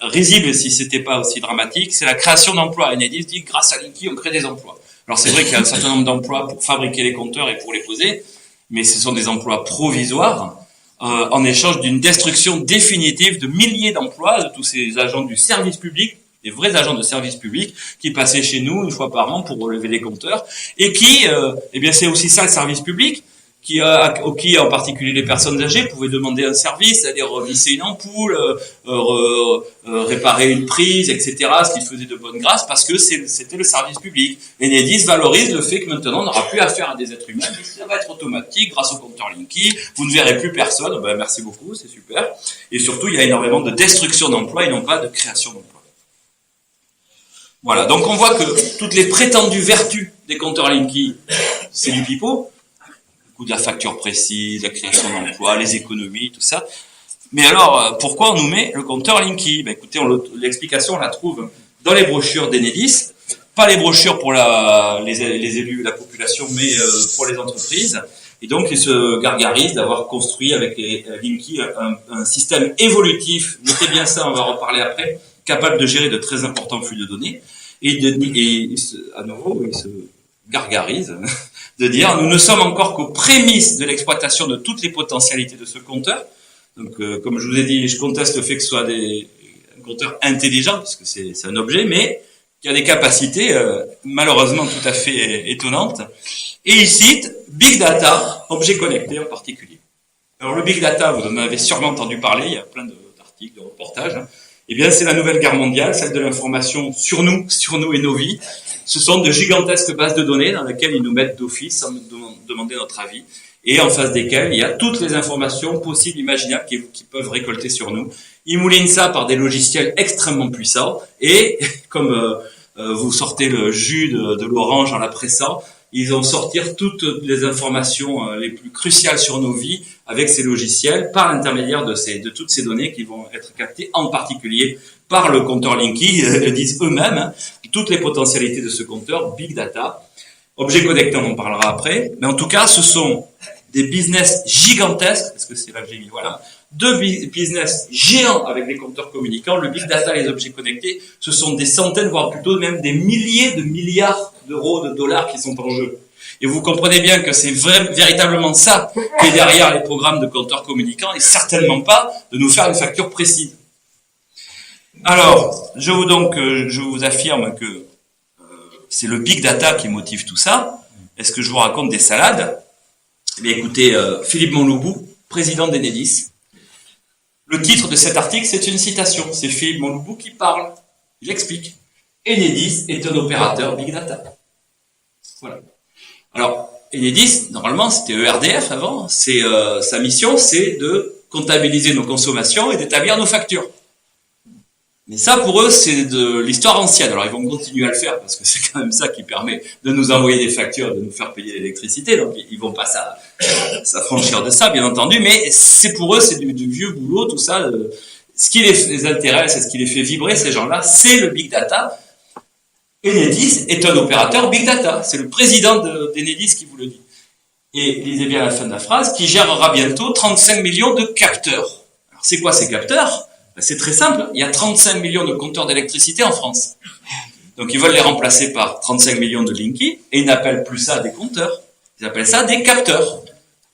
risible si c'était pas aussi dramatique, c'est la création d'emplois. Enedis dit, grâce à Linky, on crée des emplois. Alors c'est vrai qu'il y a un certain nombre d'emplois pour fabriquer les compteurs et pour les poser, mais ce sont des emplois provisoires, en échange d'une destruction définitive de milliers d'emplois de tous ces agents du service public, des vrais agents de service public qui passaient chez nous une fois par an pour relever les compteurs, et qui, eh bien c'est aussi ça le service public, qui en particulier les personnes âgées pouvaient demander un service, c'est-à-dire revisser une ampoule, réparer une prise, etc., ce qu'ils faisaient de bonne grâce, parce que c'était le service public. Enedis valorise le fait que maintenant on n'aura plus affaire à des êtres humains, ça va être automatique grâce au compteur Linky, vous ne verrez plus personne, ben merci beaucoup, c'est super. Et surtout, il y a énormément de destruction d'emplois et non pas de création d'emplois. Voilà, donc on voit que toutes les prétendues vertus des compteurs Linky, c'est du pipeau. Le coût de la facture précise, la création d'emplois, les économies, tout ça. Mais alors, pourquoi on nous met le compteur Linky? Ben écoutez, l'explication, on la trouve dans les brochures d'Enedis. Pas les brochures pour les élus, la population, mais pour les entreprises. Et donc, ils se gargarisent d'avoir construit avec les Linky un système évolutif. Notez bien ça, on va reparler après, capable de gérer de très importants flux de données. Et à nouveau, ils se gargarisent de dire, nous ne sommes encore qu'aux prémices de l'exploitation de toutes les potentialités de ce compteur. Donc, comme je vous ai dit, je conteste le fait que ce soit un compteur intelligent, parce que c'est un objet, mais qui a des capacités malheureusement tout à fait étonnantes. Et il cite Big Data, objets connectés en particulier. Alors le Big Data, vous en avez sûrement entendu parler, il y a plein d'articles, de reportages. Eh bien, c'est la nouvelle guerre mondiale, celle de l'information sur nous et nos vies. Ce sont de gigantesques bases de données dans lesquelles ils nous mettent d'office sans nous demander notre avis, et en face desquelles il y a toutes les informations possibles, imaginables qu'ils peuvent récolter sur nous. Ils moulinent ça par des logiciels extrêmement puissants, et comme vous sortez le jus de l'orange en la pressant, ils vont sortir toutes les informations les plus cruciales sur nos vies avec ces logiciels par l'intermédiaire de toutes ces données qui vont être captées en particulier par le compteur Linky, le disent eux-mêmes, hein, toutes les potentialités de ce compteur, Big Data. Objets connectés, on en parlera après, mais en tout cas, ce sont des business gigantesques, parce que c'est là que j'ai mis, voilà, deux business géants avec des compteurs communicants. Le Big Data et les objets connectés, ce sont des centaines, voire plutôt même des milliers de milliards d'euros, de dollars qui sont en jeu. Et vous comprenez bien que c'est véritablement ça qui est derrière les programmes de compteurs communicants, et certainement pas de nous faire une facture précise. Alors, je vous affirme que c'est le Big Data qui motive tout ça. Est-ce que je vous raconte des salades? Eh bien, écoutez, Philippe Monloubou, président d'Enedis. Le titre de cet article, c'est une citation. C'est Philippe Monloubou qui parle. Il explique. Enedis est un opérateur Big Data. Voilà. Alors, Enedis, normalement, c'était ERDF avant. Sa mission, c'est de comptabiliser nos consommations et d'établir nos factures. Mais ça, pour eux, c'est de l'histoire ancienne. Alors, ils vont continuer à le faire parce que c'est quand même ça qui permet de nous envoyer des factures, de nous faire payer l'électricité. Donc, ils vont pas s'affranchir de ça, bien entendu. Mais c'est pour eux, c'est du vieux boulot, tout ça. Ce qui les intéresse et ce qui les fait vibrer, ces gens-là, c'est le Big Data. Enedis est un opérateur Big Data. C'est le président d'Enedis qui vous le dit. Et lisez bien la fin de la phrase, qui gérera bientôt 35 millions de capteurs. Alors, c'est quoi ces capteurs? C'est très simple, il y a 35 millions de compteurs d'électricité en France. Donc ils veulent les remplacer par 35 millions de Linky, et ils n'appellent plus ça des compteurs, ils appellent ça des capteurs.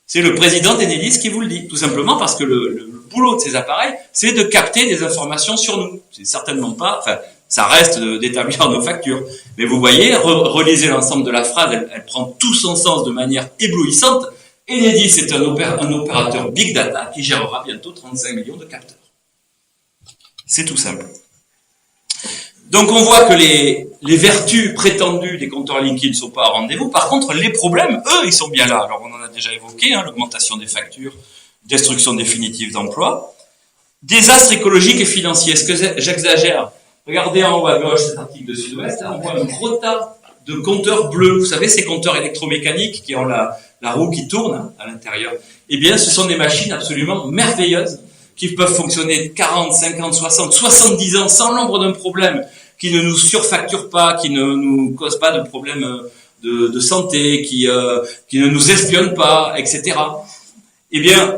C'est le président d'Enedis qui vous le dit, tout simplement parce que le boulot de ces appareils, c'est de capter des informations sur nous. C'est certainement pas, enfin, ça reste d'établir nos factures. Mais vous voyez, relisez l'ensemble de la phrase, elle prend tout son sens de manière éblouissante. Enedis est un opérateur Big Data qui gérera bientôt 35 millions de capteurs. C'est tout simple. Donc on voit que les vertus prétendues des compteurs Linky ne sont pas à rendez-vous. Par contre, les problèmes, eux, ils sont bien là. Alors on en a déjà évoqué, hein, l'augmentation des factures, destruction définitive d'emplois, désastre écologique et financier. Est-ce que j'exagère? Regardez en haut à gauche cet article de Sud-Ouest, là, on voit un gros tas de compteurs bleus. Vous savez, ces compteurs électromécaniques qui ont la roue qui tourne à l'intérieur. Eh bien, ce sont des machines absolument merveilleuses qui peuvent fonctionner 40, 50, 60, 70 ans sans l'ombre d'un problème, qui ne nous surfacturent pas, qui ne nous causent pas de problèmes de santé, qui ne nous espionnent pas, etc. Eh bien,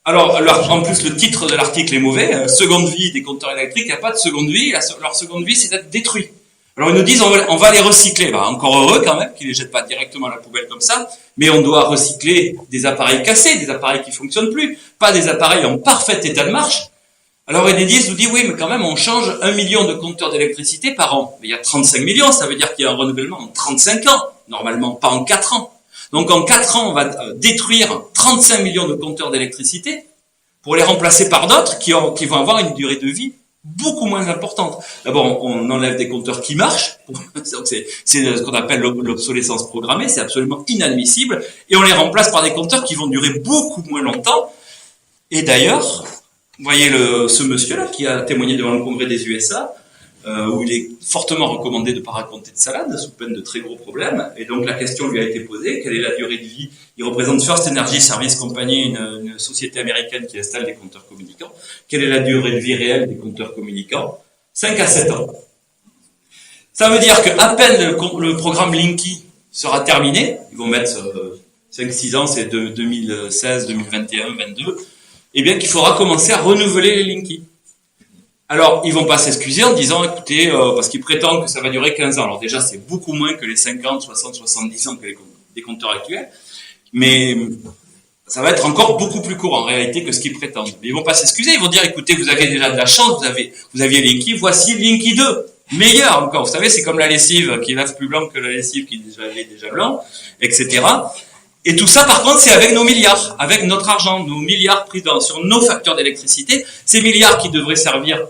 alors en plus le titre de l'article est mauvais, seconde vie des compteurs électriques, il n'y a pas de seconde vie, leur seconde vie c'est d'être détruits. Alors ils nous disent on va les recycler, bah, encore heureux quand même qu'ils les jettent pas directement à la poubelle comme ça, mais on doit recycler des appareils cassés, des appareils qui fonctionnent plus, pas des appareils en parfait état de marche. Alors Enedis nous dit oui mais quand même on change 1 million de compteurs d'électricité par an, mais il y a 35 millions, ça veut dire qu'il y a un renouvellement en 35 ans, normalement pas en 4 ans. Donc en 4 ans on va détruire 35 millions de compteurs d'électricité pour les remplacer par d'autres qui vont avoir une durée de vie beaucoup moins importante. D'abord, on enlève des compteurs qui marchent. C'est ce qu'on appelle l'obsolescence programmée. C'est absolument inadmissible. Et on les remplace par des compteurs qui vont durer beaucoup moins longtemps. Et d'ailleurs, vous voyez ce monsieur-là qui a témoigné devant le Congrès des USA, où il est fortement recommandé de ne pas raconter de salade, sous peine de très gros problèmes. Et donc la question lui a été posée, quelle est la durée de vie? Il représente First Energy Service Company, une société américaine qui installe des compteurs communicants. Quelle est la durée de vie réelle des compteurs communicants? 5 à 7 ans. Ça veut dire qu'à peine le programme Linky sera terminé, ils vont mettre 5-6 ans, c'est 2016, 2021, 2022, et bien qu'il faudra commencer à renouveler les Linky. Alors, ils vont pas s'excuser en disant, écoutez, parce qu'ils prétendent que ça va durer 15 ans. Alors déjà, c'est beaucoup moins que les 50, 60, 70 ans que les compteurs actuels. Mais ça va être encore beaucoup plus court en réalité que ce qu'ils prétendent. Mais ils vont pas s'excuser, ils vont dire, écoutez, vous avez déjà de la chance, vous aviez Linky, voici Linky 2. Meilleur encore. Vous savez, c'est comme la lessive qui lave plus blanc que la lessive qui est déjà blanc, etc. Et tout ça, par contre, c'est avec nos milliards, avec notre argent, nos milliards pris sur nos factures d'électricité, ces milliards qui devraient servir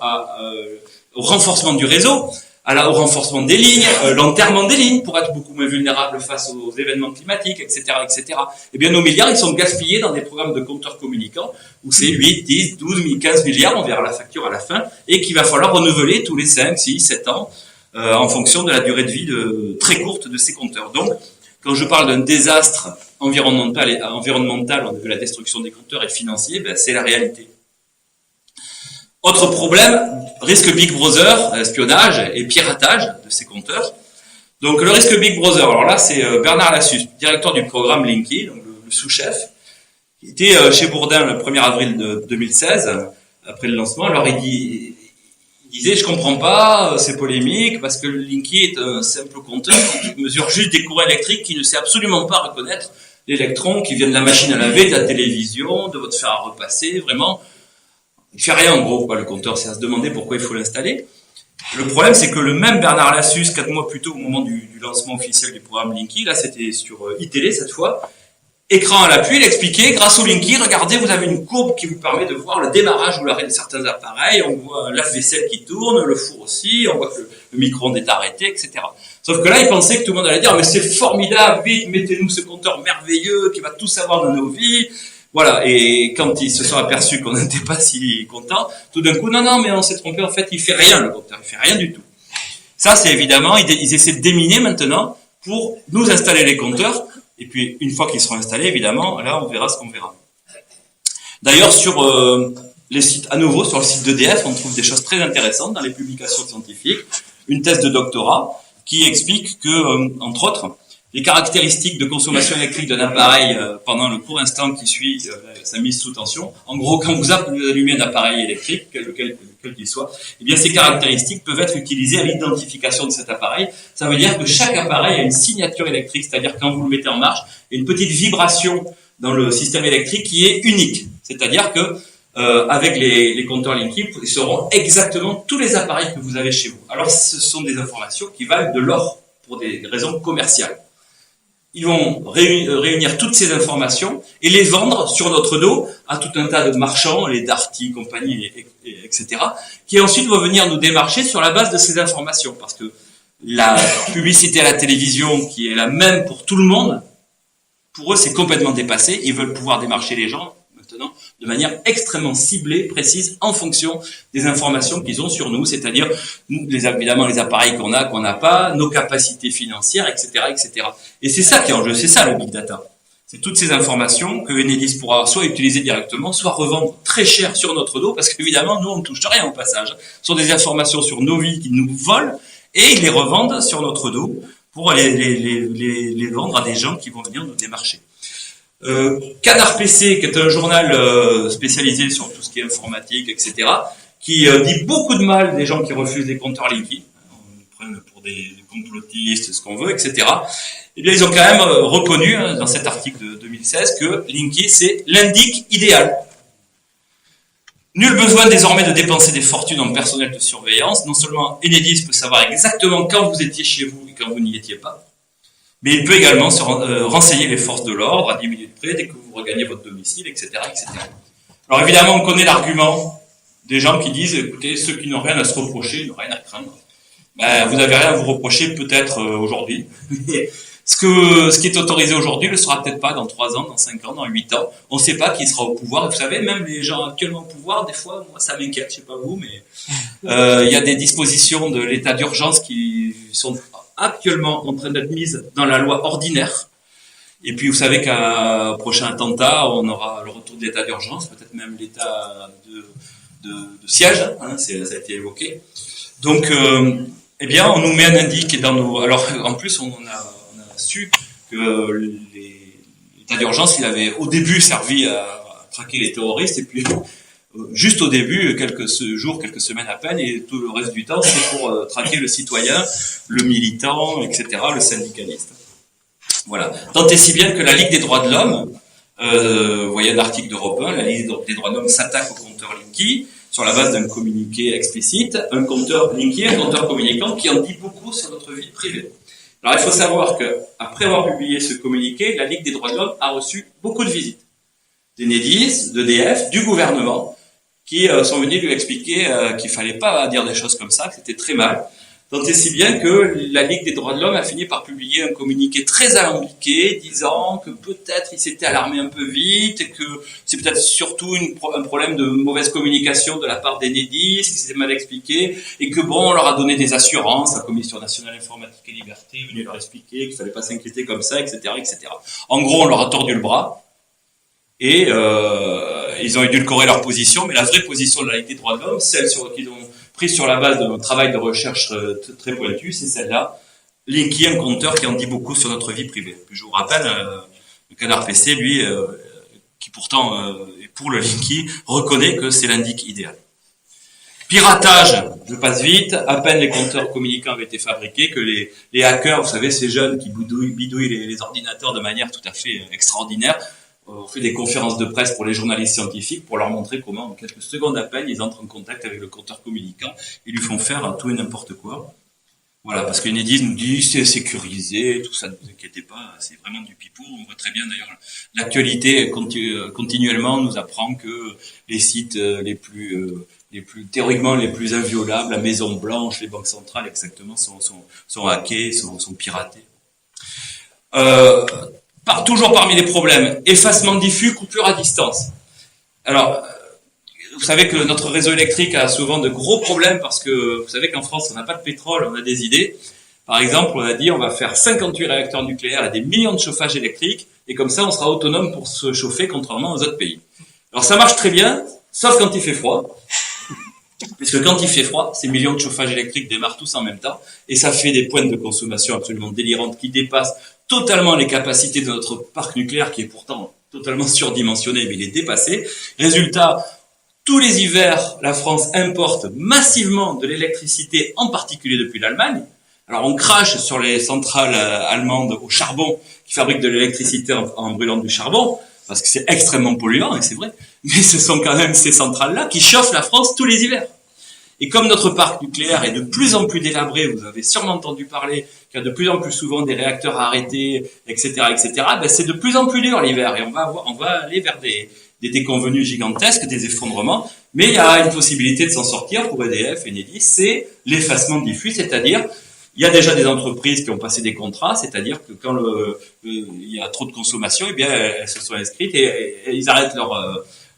au renforcement du réseau, au renforcement des lignes, l'enterrement des lignes pour être beaucoup moins vulnérables face aux événements climatiques, etc., etc. Eh bien, nos milliards, ils sont gaspillés dans des programmes de compteurs communicants où c'est 8, 10, 12, 15 milliards, on verra la facture à la fin, et qu'il va falloir renouveler tous les 5, 6, 7 ans, en fonction de la durée de vie très courte de ces compteurs. Donc, quand je parle d'un désastre environnemental, de la destruction des compteurs et financier, ben c'est la réalité. Autre problème, risque Big Brother, espionnage et piratage de ces compteurs. Donc le risque Big Brother, alors là c'est Bernard Lassus, directeur du programme Linky, donc le sous-chef, qui était chez Bourdin le 1er avril de 2016, après le lancement. Alors il disait, je comprends pas, c'est polémique, parce que le Linky est un simple compteur qui mesure juste des courants électriques, qui ne sait absolument pas reconnaître l'électron qui vient de la machine à laver, de la télévision, de votre fer à repasser, vraiment. Il fait rien en gros, quoi, le compteur, c'est à se demander pourquoi il faut l'installer. Le problème, c'est que le même Bernard Lassus, 4 mois plus tôt, au moment du lancement officiel du programme Linky, là c'était sur iTélé cette fois, écran à l'appui, il expliquait, grâce au Linky, regardez, vous avez une courbe qui vous permet de voir le démarrage ou l'arrêt de certains appareils, on voit un lave-vaisselle qui tourne, le four aussi, on voit que le micro-ondes est arrêté, etc. Sauf que là, il pensait que tout le monde allait dire, mais c'est formidable, vite, mettez-nous ce compteur merveilleux qui va tout savoir de nos vies. Voilà, et quand ils se sont aperçus qu'on n'était pas si contents, tout d'un coup, non, mais on s'est trompé, en fait, il fait rien, le compteur, il fait rien du tout. Ça, c'est évidemment, ils essaient de déminer maintenant pour nous installer les compteurs, et puis une fois qu'ils seront installés, évidemment, là, on verra ce qu'on verra. D'ailleurs, sur les sites, à nouveau, sur le site d'EDF, on trouve des choses très intéressantes dans les publications scientifiques, une thèse de doctorat qui explique que, entre autres, les caractéristiques de consommation électrique d'un appareil pendant le court instant qui suit sa mise sous tension. En gros, quand vous allumez un appareil électrique, quel qu'il soit, eh bien ces caractéristiques peuvent être utilisées à l'identification de cet appareil. Ça veut dire que chaque appareil a une signature électrique, c'est-à-dire quand vous le mettez en marche, il y a une petite vibration dans le système électrique qui est unique. C'est-à-dire que avec les compteurs Linky, ils sauront exactement tous les appareils que vous avez chez vous. Alors, ce sont des informations qui valent de l'or pour des raisons commerciales. Ils vont réunir toutes ces informations et les vendre sur notre dos à tout un tas de marchands, les Darty, compagnie, etc., qui ensuite vont venir nous démarcher sur la base de ces informations. Parce que la publicité à la télévision, qui est la même pour tout le monde, pour eux, c'est complètement dépassé. Ils veulent pouvoir démarcher les gens maintenant de manière extrêmement ciblée, précise, en fonction des informations qu'ils ont sur nous, c'est-à-dire évidemment les appareils qu'on a, qu'on n'a pas, nos capacités financières, etc., etc. Et c'est ça qui est en jeu, c'est ça le big data. C'est toutes ces informations que Enedis pourra soit utiliser directement, soit revendre très cher sur notre dos, parce qu'évidemment, nous, on ne touche rien au passage. Ce sont des informations sur nos vies qu'ils nous volent, et ils les revendent sur notre dos pour les vendre à des gens qui vont venir nous démarcher. Canard PC, qui est un journal spécialisé sur tout ce qui est informatique, etc., qui dit beaucoup de mal des gens qui refusent les compteurs Linky. On nous prenne pour des complotistes, ce qu'on veut, etc. Eh bien, ils ont quand même reconnu, dans cet article de 2016, que Linky, c'est l'indic idéal. Nul besoin désormais de dépenser des fortunes en personnel de surveillance. Non seulement Enedis peut savoir exactement quand vous étiez chez vous et quand vous n'y étiez pas, mais il peut également renseigner les forces de l'ordre à 10 minutes près dès que vous regagnez votre domicile, etc., etc. Alors évidemment, on connaît l'argument des gens qui disent, écoutez, ceux qui n'ont rien à se reprocher n'ont rien à craindre. Ben, vous n'avez rien à vous reprocher peut-être aujourd'hui. Ce qui est autorisé aujourd'hui ne le sera peut-être pas dans 3 ans, dans 5 ans, dans 8 ans. On ne sait pas qui sera au pouvoir. Vous savez, même les gens actuellement au pouvoir, des fois, moi, ça m'inquiète, je sais pas vous, mais il y a des dispositions de l'état d'urgence qui sont actuellement en train d'être mises dans la loi ordinaire. Et puis, vous savez qu'à prochain attentat, on aura le retour de l'état d'urgence, peut-être même l'état de siège, hein, ça a été évoqué. Donc, eh bien, on nous met un indique dans nos... Alors, en plus, on a su que l'état d'urgence, il avait au début servi à traquer les terroristes, et puis juste au début, quelques jours, quelques semaines à peine, et tout le reste du temps, c'est pour traquer le citoyen, le militant, etc., le syndicaliste. Voilà. Tant et si bien que la Ligue des droits de l'homme, vous voyez un article d'Europe 1, la Ligue des droits de l'homme s'attaque au compteur Linky, sur la base d'un communiqué explicite, un compteur Linky, un compteur communicant qui en dit beaucoup sur notre vie privée. Alors, il faut savoir que, après avoir publié ce communiqué, la Ligue des droits de l'homme a reçu beaucoup de visites. D'Enedis, d'EDF, du gouvernement, qui sont venus lui expliquer qu'il fallait pas dire des choses comme ça, que c'était très mal. Tant et si bien que la Ligue des droits de l'homme a fini par publier un communiqué très alambiqué, disant que peut-être il s'était alarmé un peu vite, et que c'est peut-être surtout un problème de mauvaise communication de la part d'Enedis, qui s'était mal expliqué, et que bon, on leur a donné des assurances, la Commission nationale informatique et liberté est venue leur expliquer qu'il fallait pas s'inquiéter comme ça, etc., etc. En gros, on leur a tordu le bras, et ils ont édulcoré leur position, mais la vraie position de la Ligue des droits de l'homme, celle qu'ils ont prise sur la base d'un travail de recherche très pointu, c'est celle-là. Linky, un compteur qui en dit beaucoup sur notre vie privée. Puis je vous rappelle, le Canard PC, lui, qui pourtant est pour le Linky, reconnaît que c'est l'indic idéal. Piratage, je passe vite, à peine les compteurs communicants avaient été fabriqués que les hackers, vous savez, ces jeunes qui bidouillent les ordinateurs de manière tout à fait extraordinaire, on fait des conférences de presse pour les journalistes scientifiques pour leur montrer comment, en quelques secondes à peine, ils entrent en contact avec le compteur communicant et lui font faire tout et n'importe quoi. Voilà, parce qu'Enedis nous dit c'est sécurisé, tout ça, ne vous inquiétez pas, c'est vraiment du pipeau. On voit très bien d'ailleurs l'actualité continuellement nous apprend que les sites les plus théoriquement les plus inviolables, la Maison Blanche, les banques centrales exactement, sont hackés, sont piratés. Toujours parmi les problèmes, effacement diffus, coupure à distance. Alors, vous savez que notre réseau électrique a souvent de gros problèmes parce que vous savez qu'en France, on n'a pas de pétrole, on a des idées. Par exemple, on a dit on va faire 58 réacteurs nucléaires et des millions de chauffages électriques et comme ça, on sera autonome pour se chauffer contrairement aux autres pays. Alors, ça marche très bien, sauf quand il fait froid. Puisque quand il fait froid, ces millions de chauffages électriques démarrent tous en même temps et ça fait des pointes de consommation absolument délirantes qui dépassent totalement les capacités de notre parc nucléaire qui est pourtant totalement surdimensionné, mais il est dépassé. Résultat, tous les hivers, la France importe massivement de l'électricité, en particulier depuis l'Allemagne. Alors on crache sur les centrales allemandes au charbon qui fabriquent de l'électricité en brûlant du charbon, parce que c'est extrêmement polluant, et c'est vrai. Mais ce sont quand même ces centrales-là qui chauffent la France tous les hivers. Et comme notre parc nucléaire est de plus en plus délabré, vous avez sûrement entendu parler qu'il y a de plus en plus souvent des réacteurs arrêtés, etc., etc., ben c'est de plus en plus dur l'hiver et on va aller vers des déconvenues gigantesques, des effondrements. Mais il y a une possibilité de s'en sortir pour EDF, Enedis, c'est l'effacement diffus, c'est-à-dire il y a déjà des entreprises qui ont passé des contrats, c'est-à-dire que quand il y a trop de consommation, eh bien elles se sont inscrites et ils arrêtent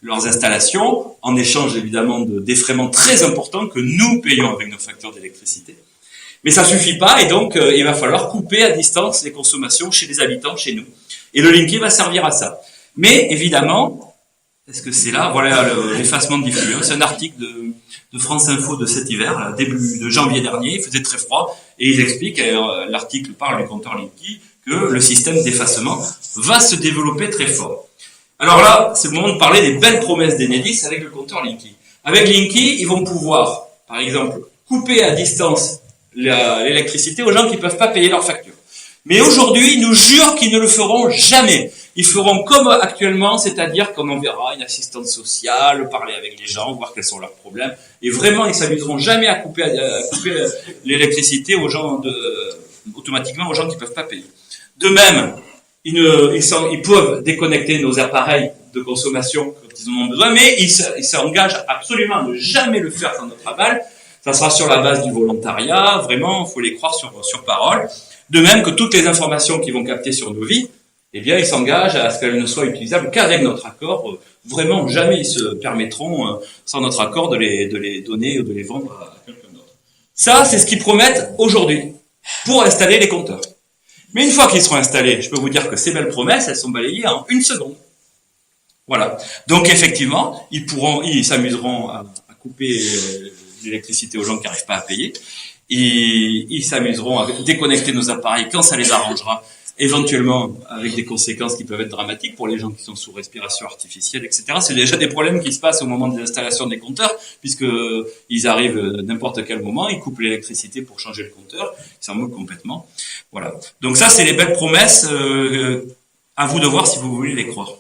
leurs installations, en échange évidemment de défraiements très importants que nous payons avec nos factures d'électricité. Mais ça suffit pas, et donc il va falloir couper à distance les consommations chez les habitants, chez nous. Et le Linky va servir à ça. Mais évidemment, est-ce que c'est là, voilà l'effacement de diffus. C'est un article de France Info de cet hiver, début de janvier dernier, il faisait très froid, et ils expliquent, l'article parle du compteur Linky, que le système d'effacement va se développer très fort. Alors là, c'est le moment de parler des belles promesses d'Enedis avec le compteur Linky. Avec Linky, ils vont pouvoir, par exemple, couper à distance l'électricité aux gens qui ne peuvent pas payer leurs factures. Mais aujourd'hui, ils nous jurent qu'ils ne le feront jamais. Ils feront comme actuellement, c'est-à-dire qu'on enverra une assistante sociale, parler avec les gens, voir quels sont leurs problèmes. Et vraiment, ils s'amuseront jamais à couper l'électricité aux gens automatiquement aux gens qui ne peuvent pas payer. De même, ils peuvent déconnecter nos appareils de consommation quand ils en ont besoin, mais ils s'engagent absolument à ne jamais le faire dans notre aval. Ça sera sur la base du volontariat, vraiment, il faut les croire sur parole. De même que toutes les informations qu'ils vont capter sur nos vies, eh bien, ils s'engagent à ce qu'elles ne soient utilisables qu'avec notre accord. Vraiment, jamais ils se permettront, sans notre accord, de les donner ou de les vendre à quelqu'un d'autre. Ça, c'est ce qu'ils promettent aujourd'hui pour installer les compteurs. Mais une fois qu'ils seront installés, je peux vous dire que ces belles promesses, elles sont balayées en 1 seconde. Voilà. Donc, effectivement, ils s'amuseront à couper l'électricité aux gens qui n'arrivent pas à payer. Ils s'amuseront à déconnecter nos appareils quand ça les arrangera, éventuellement avec des conséquences qui peuvent être dramatiques pour les gens qui sont sous respiration artificielle, etc. C'est déjà des problèmes qui se passent au moment de l'installation des compteurs, puisque ils arrivent n'importe quel moment, ils coupent l'électricité pour changer le compteur, ils s'en moquent complètement. Voilà. Donc ça, c'est les belles promesses. À vous de voir si vous voulez les croire.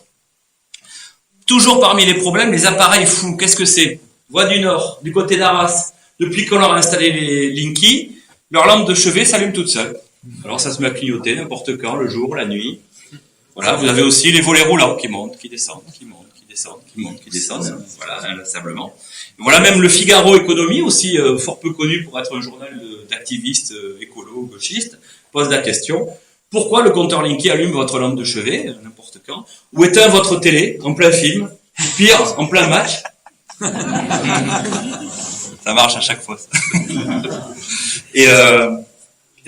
Toujours parmi les problèmes, les appareils fous. Qu'est-ce que c'est? Voie du Nord, du côté d'Arras. Depuis qu'on leur a installé les Linky, leur lampe de chevet s'allume toute seule. Alors ça se met à clignoter n'importe quand, le jour, la nuit. Voilà, vous avez aussi les volets roulants qui montent, qui descendent, qui montent, qui descendent, qui montent, qui descendent. Voilà, inlassablement. Voilà, même le Figaro Économie, aussi fort peu connu pour être un journal d'activistes écolos, gauchistes, pose la question: pourquoi le compteur Linky allume votre lampe de chevet, n'importe quand, ou éteint votre télé, en plein film, ou pire, en plein match? Ça marche à chaque fois. Et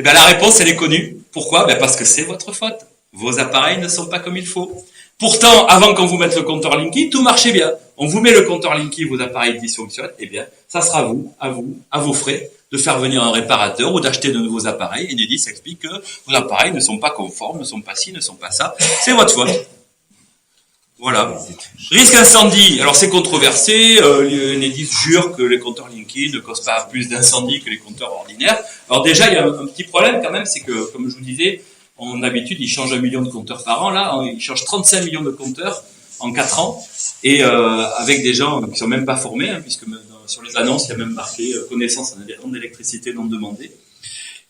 bien la réponse, elle est connue. Pourquoi? Ben parce que c'est votre faute. Vos appareils ne sont pas comme il faut. Pourtant, avant qu'on vous mette le compteur Linky, tout marchait bien. On vous met le compteur Linky, vos appareils dysfonctionnent. Eh bien, ça sera à vos frais, de faire venir un réparateur ou d'acheter de nouveaux appareils. Et Enedis explique que vos appareils ne sont pas conformes, ne sont pas ci, ne sont pas ça. C'est votre faute. Voilà. Risque incendie. Alors c'est controversé. Enedis jure que les compteurs Linky ne causent pas plus d'incendie que les compteurs ordinaires. Alors déjà, il y a un petit problème quand même, c'est que, comme je vous disais, en habitude, ils changent 1 million de compteurs par an. Là, ils changent 35 millions de compteurs en 4 ans. Et avec des gens qui sont même pas formés, hein, puisque sur les annonces, il y a même marqué connaissance en électricité non demandée.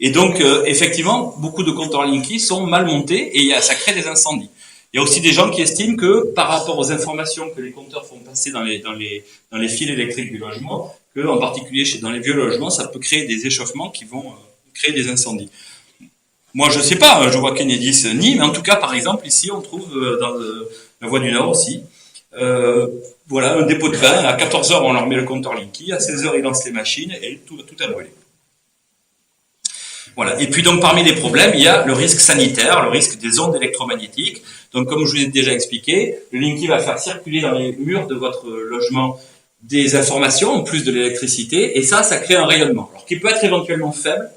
Et donc, effectivement, beaucoup de compteurs Linky sont mal montés et ça crée des incendies. Il y a aussi des gens qui estiment que, par rapport aux informations que les compteurs font passer dans les fils électriques du logement, que, en particulier dans les vieux logements, ça peut créer des échauffements qui vont créer des incendies. Moi, je sais pas, je vois qu'Enedis nie, mais en tout cas, par exemple, ici, on trouve dans la Voie du Nord aussi, voilà, un dépôt de vin. À 14h, on leur met le compteur Linky, à 16h, ils lancent les machines et tout a brûlé. Voilà. Et puis donc parmi les problèmes, il y a le risque sanitaire, le risque des ondes électromagnétiques. Donc comme je vous ai déjà expliqué, le Linky va faire circuler dans les murs de votre logement des informations en plus de l'électricité, et ça crée un rayonnement. Alors qui peut être éventuellement faible,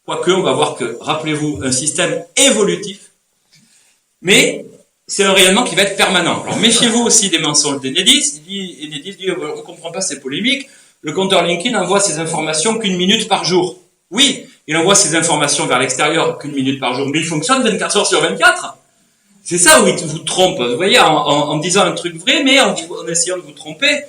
quoique on va voir que, rappelez-vous, un système évolutif, mais c'est un rayonnement qui va être permanent. Alors méfiez-vous aussi des mensonges d'Enedis. Enedis dit on ne comprend pas ces polémiques. Le compteur Linky n'envoie ses informations qu'1 minute par jour. Oui, il envoie ses informations vers l'extérieur qu'1 minute par jour, mais il fonctionne 24 heures sur 24. C'est ça où il vous trompe. Vous voyez, en disant un truc vrai, mais en essayant de vous tromper,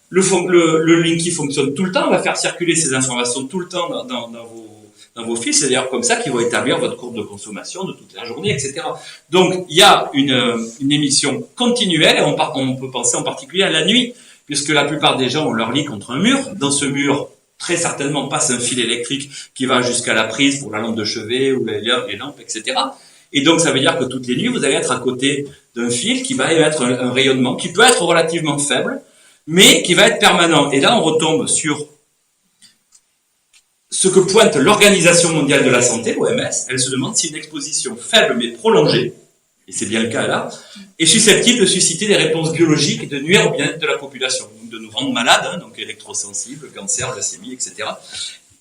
le Linky fonctionne tout le temps, va faire circuler ces informations tout le temps dans vos fils. C'est d'ailleurs comme ça qu'il va établir votre courbe de consommation de toute la journée, etc. Donc, il y a une émission continuelle, et on peut penser en particulier à la nuit, puisque la plupart des gens ont leur lit contre un mur. Dans ce mur, très certainement passe un fil électrique qui va jusqu'à la prise pour la lampe de chevet ou les lampes, etc. Et donc, ça veut dire que toutes les nuits, vous allez être à côté d'un fil qui va émettre un rayonnement qui peut être relativement faible, mais qui va être permanent. Et là, on retombe sur ce que pointe l'Organisation mondiale de la santé, l'OMS. Elle se demande si une exposition faible mais prolongée, et c'est bien le cas là, est susceptible de susciter des réponses biologiques et de nuire au bien-être de la population, donc de nous rendre malades, hein, donc électrosensibles, cancer, leucémie, etc.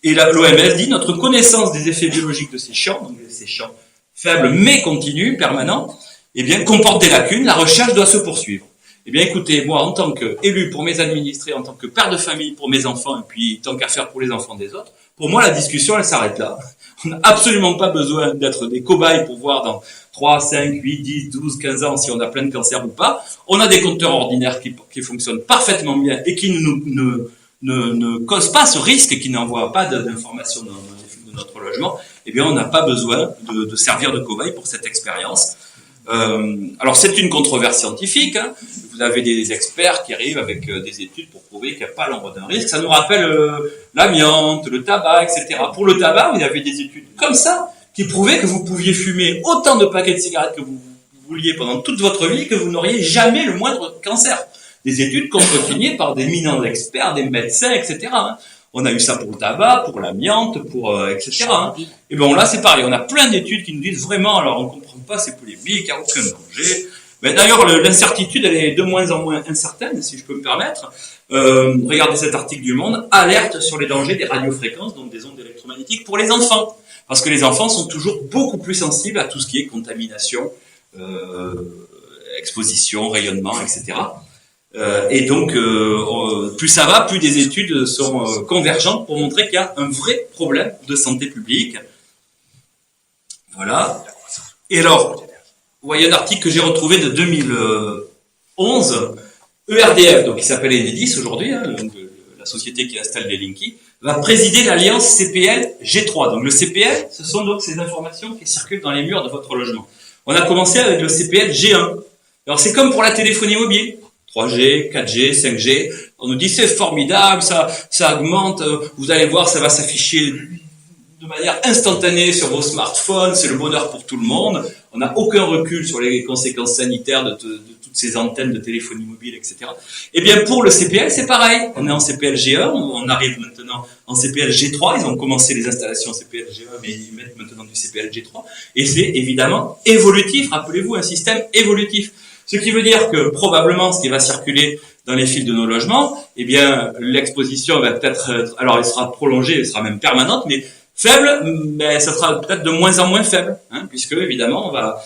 Et l'OMS dit notre connaissance des effets biologiques de ces champs, donc ces champs faibles mais continus, permanents, eh bien, comporte des lacunes, la recherche doit se poursuivre. Eh bien, écoutez, moi, en tant qu'élu pour mes administrés, en tant que père de famille pour mes enfants, et puis tant qu'à faire pour les enfants des autres, pour moi, la discussion, elle s'arrête là. On n'a absolument pas besoin d'être des cobayes pour voir dans 3, 5, 8, 10, 12, 15 ans si on a plein de cancers ou pas. On a des compteurs ordinaires qui fonctionnent parfaitement bien et qui ne causent pas ce risque et qui n'envoient pas d'informations dans notre logement. Eh bien, on n'a pas besoin de servir de cobaye pour cette expérience. Alors c'est une controverse scientifique, hein. Vous avez des experts qui arrivent avec des études pour prouver qu'il n'y a pas l'ombre d'un risque. Ça nous rappelle l'amiante, le tabac, etc. Pour le tabac, il y avait des études comme ça qui prouvaient que vous pouviez fumer autant de paquets de cigarettes que vous vouliez pendant toute votre vie que vous n'auriez jamais le moindre cancer. Des études contresignées par des éminents experts, des médecins, etc. Hein. On a eu ça pour le tabac, pour l'amiante, pour etc. Hein. Et bon là c'est pareil, on a plein d'études qui nous disent vraiment, alors on comprend pas ces polémiques, il n'y a aucun danger. Mais d'ailleurs l'incertitude elle est de moins en moins incertaine, si je peux me permettre. Regardez cet article du Monde, alerte sur les dangers des radiofréquences, donc des ondes électromagnétiques pour les enfants. Parce que les enfants sont toujours beaucoup plus sensibles à tout ce qui est contamination, exposition, rayonnement, etc. Et donc, plus ça va, plus des études sont convergentes pour montrer qu'il y a un vrai problème de santé publique. Voilà. Et alors, vous voyez un article que j'ai retrouvé de 2011, ERDF, donc qui s'appelle Enedis aujourd'hui, hein, la société qui installe les Linky, va présider l'alliance CPL G3. Donc le CPL, ce sont donc ces informations qui circulent dans les murs de votre logement. On a commencé avec le CPL G1. Alors c'est comme pour la téléphonie mobile. 3G, 4G, 5G. On nous dit c'est formidable, ça augmente, vous allez voir, ça va s'afficher de manière instantanée sur vos smartphones, c'est le bonheur pour tout le monde. On n'a aucun recul sur les conséquences sanitaires de toutes ces antennes de téléphonie mobile, etc. Eh bien, pour le CPL, c'est pareil. On est en CPL G1, on arrive maintenant en CPL G3. Ils ont commencé les installations en CPL G1, mais ils mettent maintenant du CPL G3. Et c'est évidemment évolutif. Rappelez-vous, un système évolutif. Ce qui veut dire que probablement ce qui va circuler dans les fils de nos logements, eh bien, l'exposition va peut-être, alors elle sera prolongée, elle sera même permanente, mais faible, mais ça sera peut-être de moins en moins faible, hein, puisque évidemment on va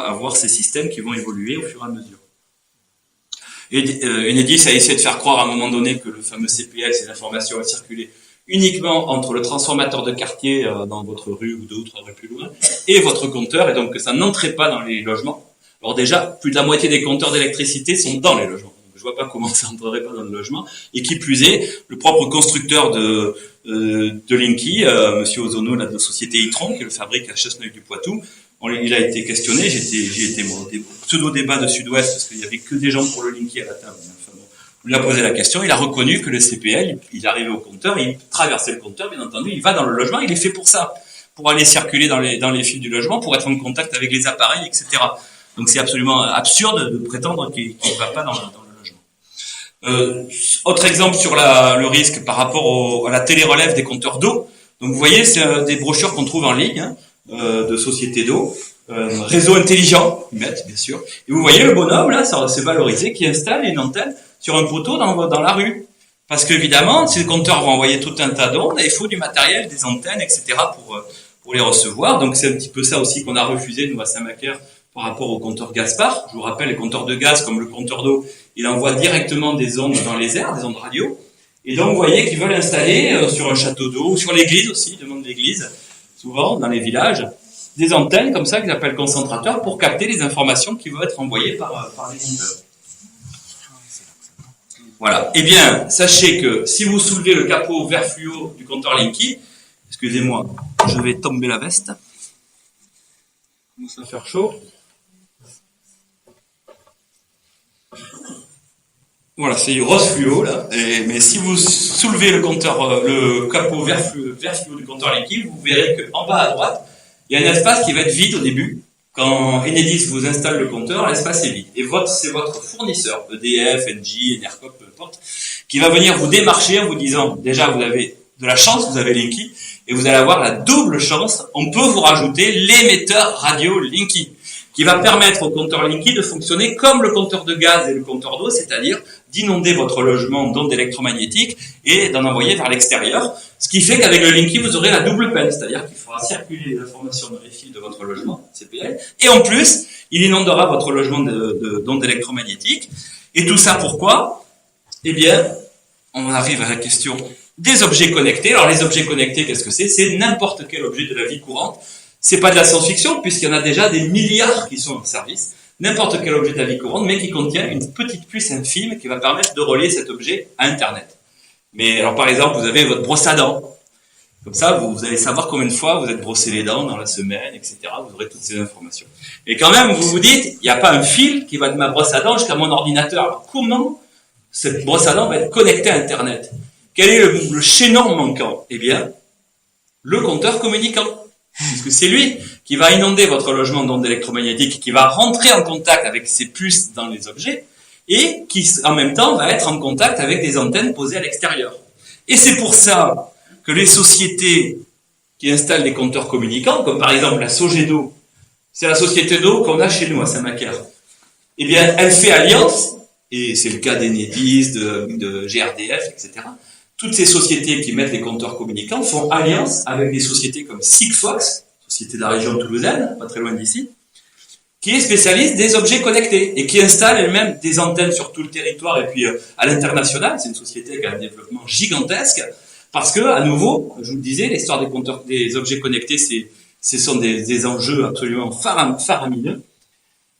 avoir ces systèmes qui vont évoluer au fur et à mesure. Et Enedis a essayé de faire croire à un moment donné que le fameux CPL, ces informations va circuler uniquement entre le transformateur de quartier dans votre rue ou 2 ou 3 rues plus loin et votre compteur, et donc que ça n'entrait pas dans les logements. Alors déjà, plus de la moitié des compteurs d'électricité sont dans les logements. Donc, je vois pas comment ça n'entrerait pas dans le logement. Et qui plus est, le propre constructeur de Linky, Monsieur Ozono, de la société Itron, qui le fabrique à Chasseneuil-du-Poitou, il a été questionné. J'y étais moi, au pseudo-débat de Sud-Ouest, parce qu'il y avait que des gens pour le Linky à la table. Enfin, bon, on lui a posé la question, il a reconnu que le CPL, il arrivait au compteur, il traversait le compteur, bien entendu, il va dans le logement, il est fait pour ça, pour aller circuler dans les fils du logement, pour être en contact avec les appareils, etc. Donc c'est absolument absurde de prétendre qu'il ne va pas dans le logement. Autre exemple sur le risque par rapport à la télérelève des compteurs d'eau. Donc vous voyez, c'est des brochures qu'on trouve en ligne, hein, de sociétés d'eau, réseau intelligent, ils mettent bien sûr. Et vous voyez le bonhomme là, ça s'est valorisé, qui installe une antenne sur un poteau dans la rue. Parce qu'évidemment, ces compteurs vont envoyer tout un tas d'ondes, et il faut du matériel, des antennes, etc. pour les recevoir. Donc c'est un petit peu ça aussi qu'on a refusé nous à Saint-Macaire par rapport au compteur Gaspard. Je vous rappelle, les compteurs de gaz, comme le compteur d'eau, il envoie directement des ondes dans les airs, des ondes radio. Et donc, vous voyez qu'ils veulent installer sur un château d'eau, ou sur l'église aussi, ils demandent l'église, souvent, dans les villages, des antennes comme ça, qu'ils appellent concentrateurs, pour capter les informations qui vont être envoyées par les compteurs. Voilà. Eh bien, sachez que si vous soulevez le capot vert fluo du compteur Linky, excusez-moi, je vais tomber la veste. Il commence à faire chaud. Voilà, c'est rose fluo là. Mais si vous soulevez le capot vert fluo du compteur Linky, vous verrez qu'en bas à droite, il y a un espace qui va être vide au début. Quand Enedis vous installe le compteur, l'espace est vide. Et c'est votre fournisseur, EDF, Engie, Enercop, peu importe, qui va venir vous démarcher en vous disant, déjà, vous avez de la chance, vous avez Linky, et vous allez avoir la double chance, on peut vous rajouter l'émetteur radio Linky, qui va permettre au compteur Linky de fonctionner comme le compteur de gaz et le compteur d'eau, c'est-à-dire d'inonder votre logement d'ondes électromagnétiques et d'en envoyer vers l'extérieur. Ce qui fait qu'avec le Linky, vous aurez la double peine, c'est-à-dire qu'il fera circuler l'information dans les fils de votre logement, CPL, et en plus, il inondera votre logement d'ondes électromagnétiques. Et tout ça pourquoi? Eh bien, on arrive à la question des objets connectés. Alors les objets connectés, qu'est-ce que c'est? C'est n'importe quel objet de la vie courante. C'est pas de la science-fiction, puisqu'il y en a déjà des milliards qui sont en service. N'importe quel objet de la vie courante, mais qui contient une petite puce infime qui va permettre de relier cet objet à Internet. Mais alors par exemple, vous avez votre brosse à dents. Comme ça, vous allez savoir combien de fois vous êtes brossé les dents dans la semaine, etc. Vous aurez toutes ces informations. Et quand même, vous vous dites, il n'y a pas un fil qui va de ma brosse à dents jusqu'à mon ordinateur. Alors comment cette brosse à dents va être connectée à Internet? Quel est le chaînon manquant? Eh bien, le compteur communicant. Puisque c'est lui qui va inonder votre logement d'ondes électromagnétiques, qui va rentrer en contact avec ces puces dans les objets, et qui, en même temps, va être en contact avec des antennes posées à l'extérieur. Et c'est pour ça que les sociétés qui installent des compteurs communicants, comme par exemple la Sogedo, c'est la société d'eau qu'on a chez nous à Saint-Macaire, eh bien, elle fait alliance, et c'est le cas d'Enedis, de GRDF, etc., toutes ces sociétés qui mettent des compteurs communicants font alliance avec des sociétés comme Sigfox, société de la région toulousaine, pas très loin d'ici, qui est spécialiste des objets connectés et qui installe elle-même des antennes sur tout le territoire et puis à l'international. C'est une société qui a un développement gigantesque parce que, à nouveau, je vous le disais, l'histoire des compteurs, des objets connectés, ce sont des enjeux absolument faramineux.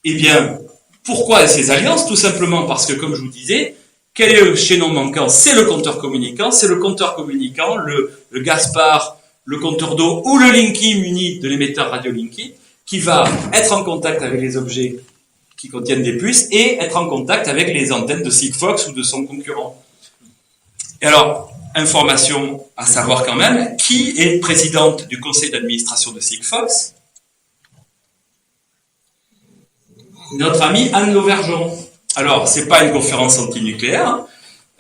Eh bien, pourquoi ces alliances? Tout simplement parce que, comme je vous disais, quel est le chaînon manquant? C'est le compteur communicant. C'est le compteur communicant, le Gaspard, le compteur d'eau ou le Linky muni de l'émetteur radio Linky qui va être en contact avec les objets qui contiennent des puces et être en contact avec les antennes de Sigfox ou de son concurrent. Et alors, information à savoir quand même, qui est présidente du conseil d'administration de Sigfox? Notre amie Anne Lauvergeon. Alors, c'est pas une conférence anti-nucléaire, hein,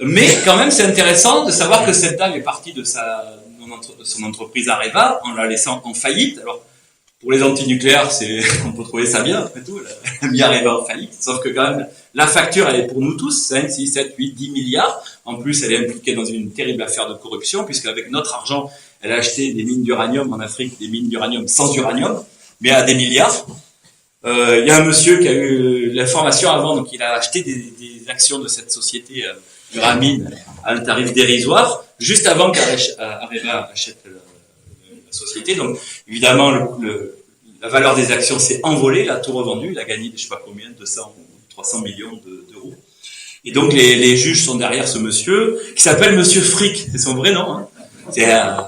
mais quand même c'est intéressant de savoir que cette dame est partie de son entreprise Areva en la laissant en faillite. Alors, pour les anti-nucléaires, on peut trouver ça bien, après tout, elle a mis Areva en faillite, sauf que quand même, la facture, elle est pour nous tous, 5, 6, 7, 8, 10 milliards. En plus, elle est impliquée dans une terrible affaire de corruption, puisqu'avec notre argent, elle a acheté des mines d'uranium en Afrique, des mines d'uranium sans uranium, mais à des milliards. Il y a un monsieur qui a eu l'information avant, donc il a acheté des actions de cette société Uramine à un tarif dérisoire, juste avant qu'Areva achète la société. Donc évidemment, la valeur des actions s'est envolée, il a tout revendu, il a gagné je sais pas combien, 200 ou 300 millions d'euros. Et donc les juges sont derrière ce monsieur, qui s'appelle Monsieur Frick, c'est son vrai nom. Hein.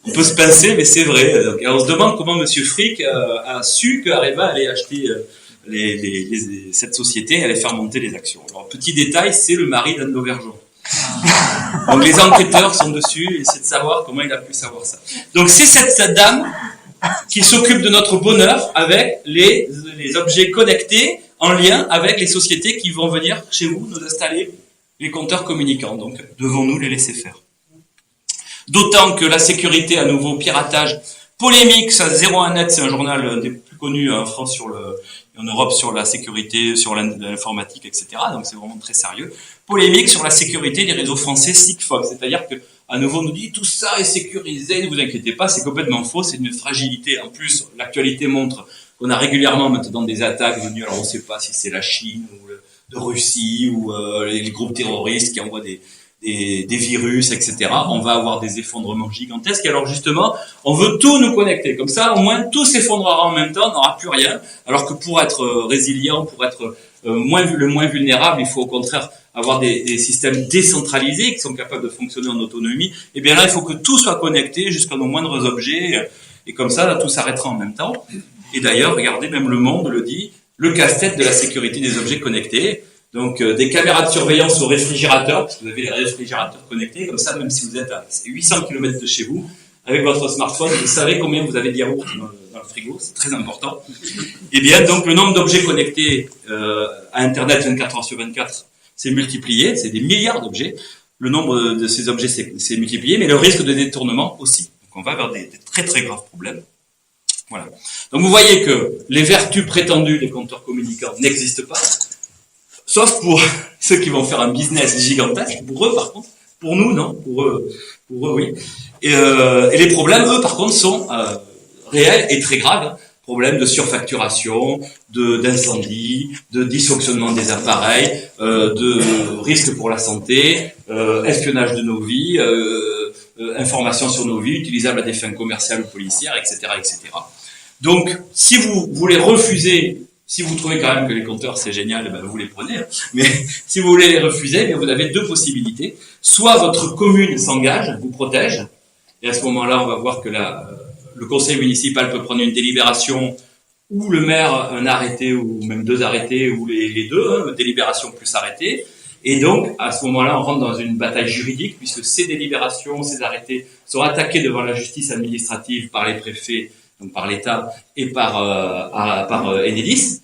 On peut se pincer, mais c'est vrai. Donc, on se demande comment Monsieur Frick a su qu'Areva allait acheter cette société, allait faire monter les actions. Alors, petit détail, c'est le mari d'Anne Lauvergeon. Donc, les enquêteurs sont dessus et essaient de savoir comment il a pu savoir ça. Donc, c'est cette dame qui s'occupe de notre bonheur avec les objets connectés en lien avec les sociétés qui vont venir chez vous nous installer les compteurs communicants. Donc, devons-nous les laisser faire? D'autant que la sécurité, à nouveau, piratage, polémique, ça 01net, c'est un journal des plus connus en France en Europe sur la sécurité, sur l'informatique, etc. Donc c'est vraiment très sérieux. Polémique sur la sécurité des réseaux français Sigfox. C'est-à-dire que, à nouveau, on nous dit tout ça est sécurisé, ne vous inquiétez pas, c'est complètement faux, c'est une fragilité. En plus, l'actualité montre qu'on a régulièrement maintenant des attaques venues, alors on ne sait pas si c'est la Chine ou de Russie ou les groupes terroristes qui envoient des virus, etc. On va avoir des effondrements gigantesques. Et alors justement, on veut tout nous connecter. Comme ça, au moins, tout s'effondrera en même temps, on n'aura plus rien. Alors que pour être résilient, pour être le moins vulnérable, il faut au contraire avoir des systèmes décentralisés qui sont capables de fonctionner en autonomie. Et bien là, il faut que tout soit connecté jusqu'à nos moindres objets. Et comme ça, là, tout s'arrêtera en même temps. Et d'ailleurs, regardez, même Le Monde le dit, le casse-tête de la sécurité des objets connectés. Donc, des caméras de surveillance au réfrigérateur, parce que vous avez les réfrigérateurs connectés, comme ça, même si vous êtes à 800 km de chez vous, avec votre smartphone, vous savez combien vous avez de yaourt dans le frigo, c'est très important. Et bien, donc, le nombre d'objets connectés à Internet 24 heures sur 24 s'est multiplié, c'est des milliards d'objets. Le nombre de ces objets s'est multiplié, mais le risque de détournement aussi. Donc, on va vers des très très graves problèmes. Voilà. Donc, vous voyez que les vertus prétendues des compteurs communicants n'existent pas, sauf pour ceux qui vont faire un business gigantesque. Pour eux, par contre, pour nous, non. Pour eux, oui. Et les problèmes, eux, par contre, sont réels et très graves. Problèmes de surfacturation, d'incendie, de dysfonctionnement des appareils, de risques pour la santé, espionnage de nos vies, informations sur nos vies, utilisables à des fins commerciales ou policières, etc., etc. Donc, si vous voulez refuser, si vous trouvez quand même que les compteurs c'est génial, ben vous les prenez. Hein. Mais si vous voulez les refuser, bien vous avez deux possibilités. Soit votre commune s'engage, vous protège, et à ce moment-là, on va voir que le conseil municipal peut prendre une délibération ou le maire un arrêté ou même deux arrêtés ou les deux, hein, délibération plus arrêté. Et donc, à ce moment-là, on rentre dans une bataille juridique puisque ces délibérations, ces arrêtés sont attaqués devant la justice administrative par les préfets, donc par l'État et par Enedis.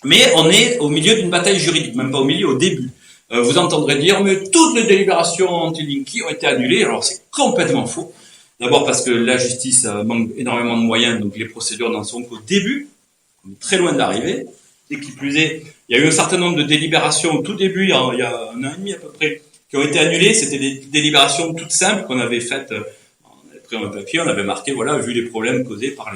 Mais on est au milieu d'une bataille juridique, même pas au milieu, au début. Vous entendrez dire, mais toutes les délibérations anti-Linky ont été annulées. Alors c'est complètement faux. D'abord parce que la justice manque énormément de moyens, donc les procédures n'en sont qu'au début. On est très loin d'arriver. Et qui plus est, il y a eu un certain nombre de délibérations au tout début, il y a un an et demi à peu près, qui ont été annulées. C'était des délibérations toutes simples qu'on avait faites. On avait pris un papier, on avait marqué, voilà, vu les problèmes causés par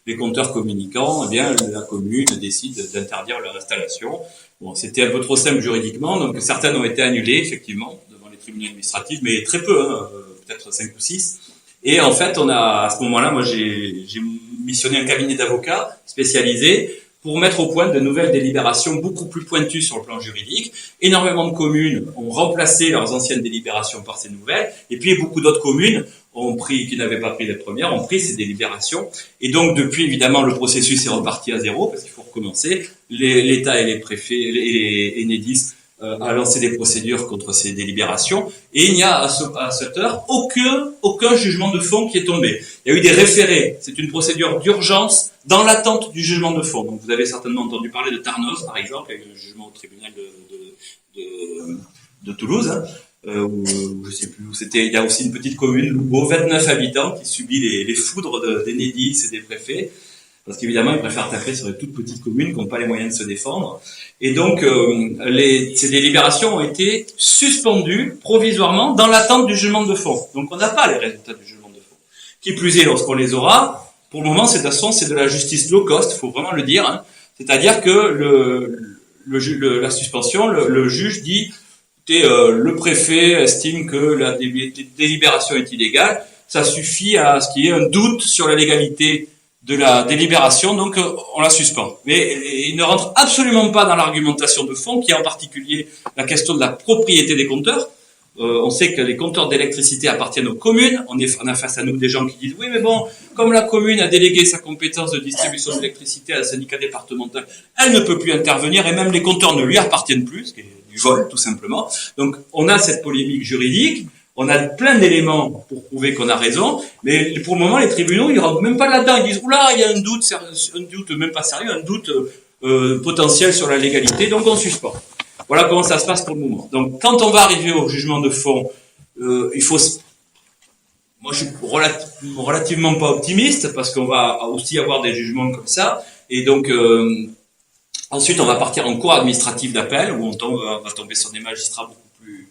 les compteurs communicants, eh bien, la commune décide d'interdire leur installation. Bon, c'était un peu trop simple juridiquement, donc certaines ont été annulées, effectivement, devant les tribunaux administratifs, mais très peu, hein, peut-être 5 ou 6. Et en fait, à ce moment-là, moi, j'ai missionné un cabinet d'avocats spécialisé pour mettre au point de nouvelles délibérations beaucoup plus pointues sur le plan juridique. Énormément de communes ont remplacé leurs anciennes délibérations par ces nouvelles, et puis beaucoup d'autres communes qui n'avaient pas pris les premières, ont pris ces délibérations. Et donc, depuis, évidemment, le processus est reparti à zéro, parce qu'il faut recommencer. L'État et les préfets, et Enedis, a lancé des procédures contre ces délibérations, et il n'y a à cette heure aucun jugement de fond qui est tombé. Il y a eu des référés, c'est une procédure d'urgence dans l'attente du jugement de fond. Donc vous avez certainement entendu parler de Tarnos, par exemple, avec le jugement au tribunal de Toulouse, hein, où je sais plus où c'était. Il y a aussi une petite commune, Loubeau, 29 habitants, qui subit les foudres d'Enedis et des préfets. Parce qu'évidemment, ils préfèrent taper sur les toutes petites communes qui n'ont pas les moyens de se défendre. Et donc, ces délibérations ont été suspendues provisoirement dans l'attente du jugement de fond. Donc, on n'a pas les résultats du jugement de fond. Qui plus est, lorsqu'on les aura, pour le moment, c'est de la justice low cost, il faut vraiment le dire. Hein. C'est-à-dire que la suspension, le juge dit, le préfet estime que la délibération est illégale, ça suffit à ce qu'il y ait un doute sur la légalité de la délibération, donc on la suspend. Mais il ne rentre absolument pas dans l'argumentation de fond, qui est en particulier la question de la propriété des compteurs. On sait que les compteurs d'électricité appartiennent aux communes. On a face à nous des gens qui disent oui, mais bon, comme la commune a délégué sa compétence de distribution d'électricité à la syndicat départemental, elle ne peut plus intervenir et même les compteurs ne lui appartiennent plus, ce qui est du vol tout simplement. Donc on a cette polémique juridique. On a plein d'éléments pour prouver qu'on a raison, mais pour le moment, les tribunaux, ils rentrent même pas là-dedans. Ils disent, oula, il y a un doute même pas sérieux, un doute potentiel sur la légalité, donc on suspend. Voilà comment ça se passe pour le moment. Donc, quand on va arriver au jugement de fond, il faut... Moi, je suis relativement pas optimiste, parce qu'on va aussi avoir des jugements comme ça, et donc... ensuite, on va partir en cour administrative d'appel, où on va tomber sur des magistrats beaucoup plus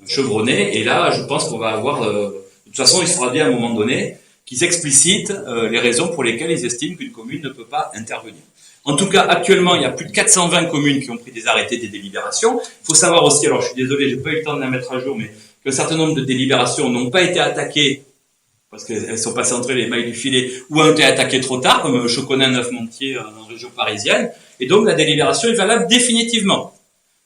chevronnés, et là, je pense qu'on va avoir... de toute façon, il faudra dire à un moment donné qu'ils explicitent les raisons pour lesquelles ils estiment qu'une commune ne peut pas intervenir. En tout cas, actuellement, il y a plus de 420 communes qui ont pris des arrêtés, des délibérations. Il faut savoir aussi, alors je suis désolé, j'ai pas eu le temps de la mettre à jour, mais qu'un certain nombre de délibérations n'ont pas été attaquées parce qu'elles sont passées entre les mailles du filet ou ont été attaquées trop tard, comme Choconin Neufmontier en région parisienne. Et donc, la délibération est valable définitivement.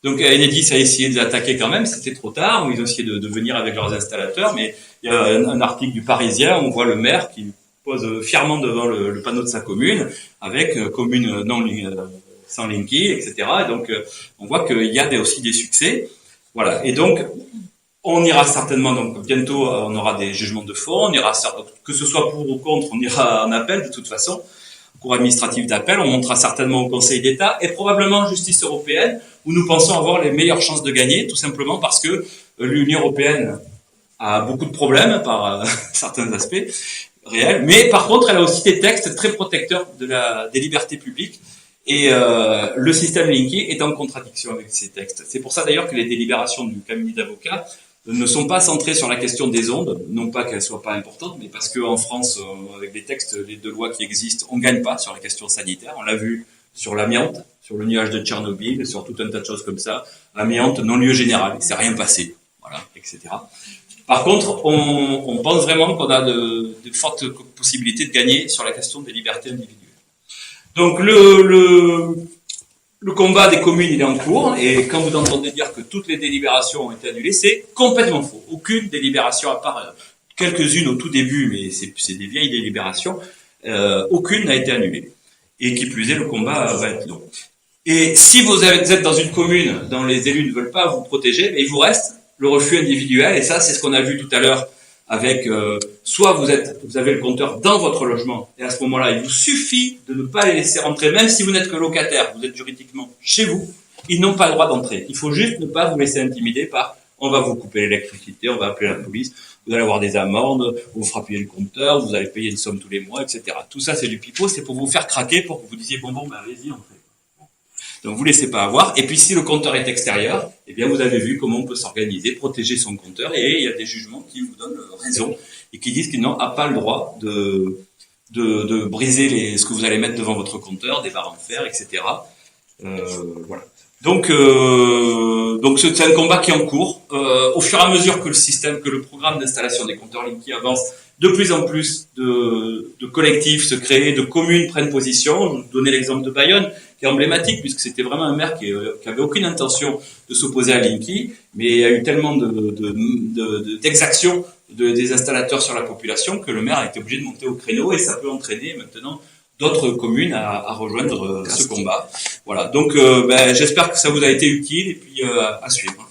Donc, Enedis a essayé de l'attaquer quand même, c'était trop tard. Ils ont essayé de venir avec leurs installateurs, mais il y a un article du Parisien, on voit le maire qui pose fièrement devant le panneau de sa commune, avec commune sans Linky, etc. Et donc, on voit qu'il y a aussi des succès. Voilà. Et donc, on ira certainement, donc bientôt, on aura des jugements de fond, on ira, que ce soit pour ou contre, on ira en appel de toute façon. cour administrative d'appel, on montera certainement au Conseil d'État et probablement en justice européenne, où nous pensons avoir les meilleures chances de gagner, tout simplement parce que l'Union européenne a beaucoup de problèmes par certains aspects réels, mais par contre, elle a aussi des textes très protecteurs des libertés publiques, et le système Linky est en contradiction avec ces textes. C'est pour ça d'ailleurs que les délibérations du cabinet d'avocats ne sont pas centrées sur la question des ondes, non pas qu'elles soient pas importantes, mais parce qu'en France, avec les textes de loi qui existent, on gagne pas sur la question sanitaire. On l'a vu sur l'amiante, sur le nuage de Tchernobyl, sur tout un tas de choses comme ça. Amiante, non-lieu général, il s'est rien passé, voilà, etc. Par contre, on pense vraiment qu'on a de fortes possibilités de gagner sur la question des libertés individuelles. Donc le combat des communes, il est en cours, et quand vous entendez dire que toutes les délibérations ont été annulées, c'est complètement faux. Aucune délibération, à part quelques-unes au tout début, mais c'est des vieilles délibérations, aucune n'a été annulée. Et qui plus est, le combat va être long. Et si vous êtes dans une commune dont les élus ne veulent pas vous protéger, il vous reste le refus individuel, et ça, c'est ce qu'on a vu tout à l'heure avec soit vous avez le compteur dans votre logement, et à ce moment-là, il vous suffit de ne pas les laisser rentrer, même si vous n'êtes que locataire, vous êtes juridiquement chez vous, ils n'ont pas le droit d'entrer. Il faut juste ne pas vous laisser intimider par on va vous couper l'électricité, on va appeler la police, vous allez avoir des amendes, vous frappez le compteur, vous allez payer une somme tous les mois, etc. Tout ça, c'est du pipeau, c'est pour vous faire craquer, pour que vous disiez bon, allez-y, entrez. Donc vous laissez pas avoir. Et puis si le compteur est extérieur, eh bien vous avez vu comment on peut s'organiser, protéger son compteur. Et il y a des jugements qui vous donnent raison et qui disent qu'ils n'ont pas le droit de briser ce que vous allez mettre devant votre compteur, des barres en fer, etc. Voilà. Donc c'est un combat qui est en cours. Au fur et à mesure que le programme d'installation des compteurs Linky avance, de plus en plus de collectifs se créent, de communes prennent position. Je vous donnais l'exemple de Bayonne, qui est emblématique, puisque c'était vraiment un maire qui avait aucune intention de s'opposer à Linky, mais il y a eu tellement d'exactions des installateurs sur la population que le maire a été obligé de monter au créneau, et ça peut entraîner maintenant d'autres communes à rejoindre ce combat. Voilà. Donc, j'espère que ça vous a été utile, et puis à suivre.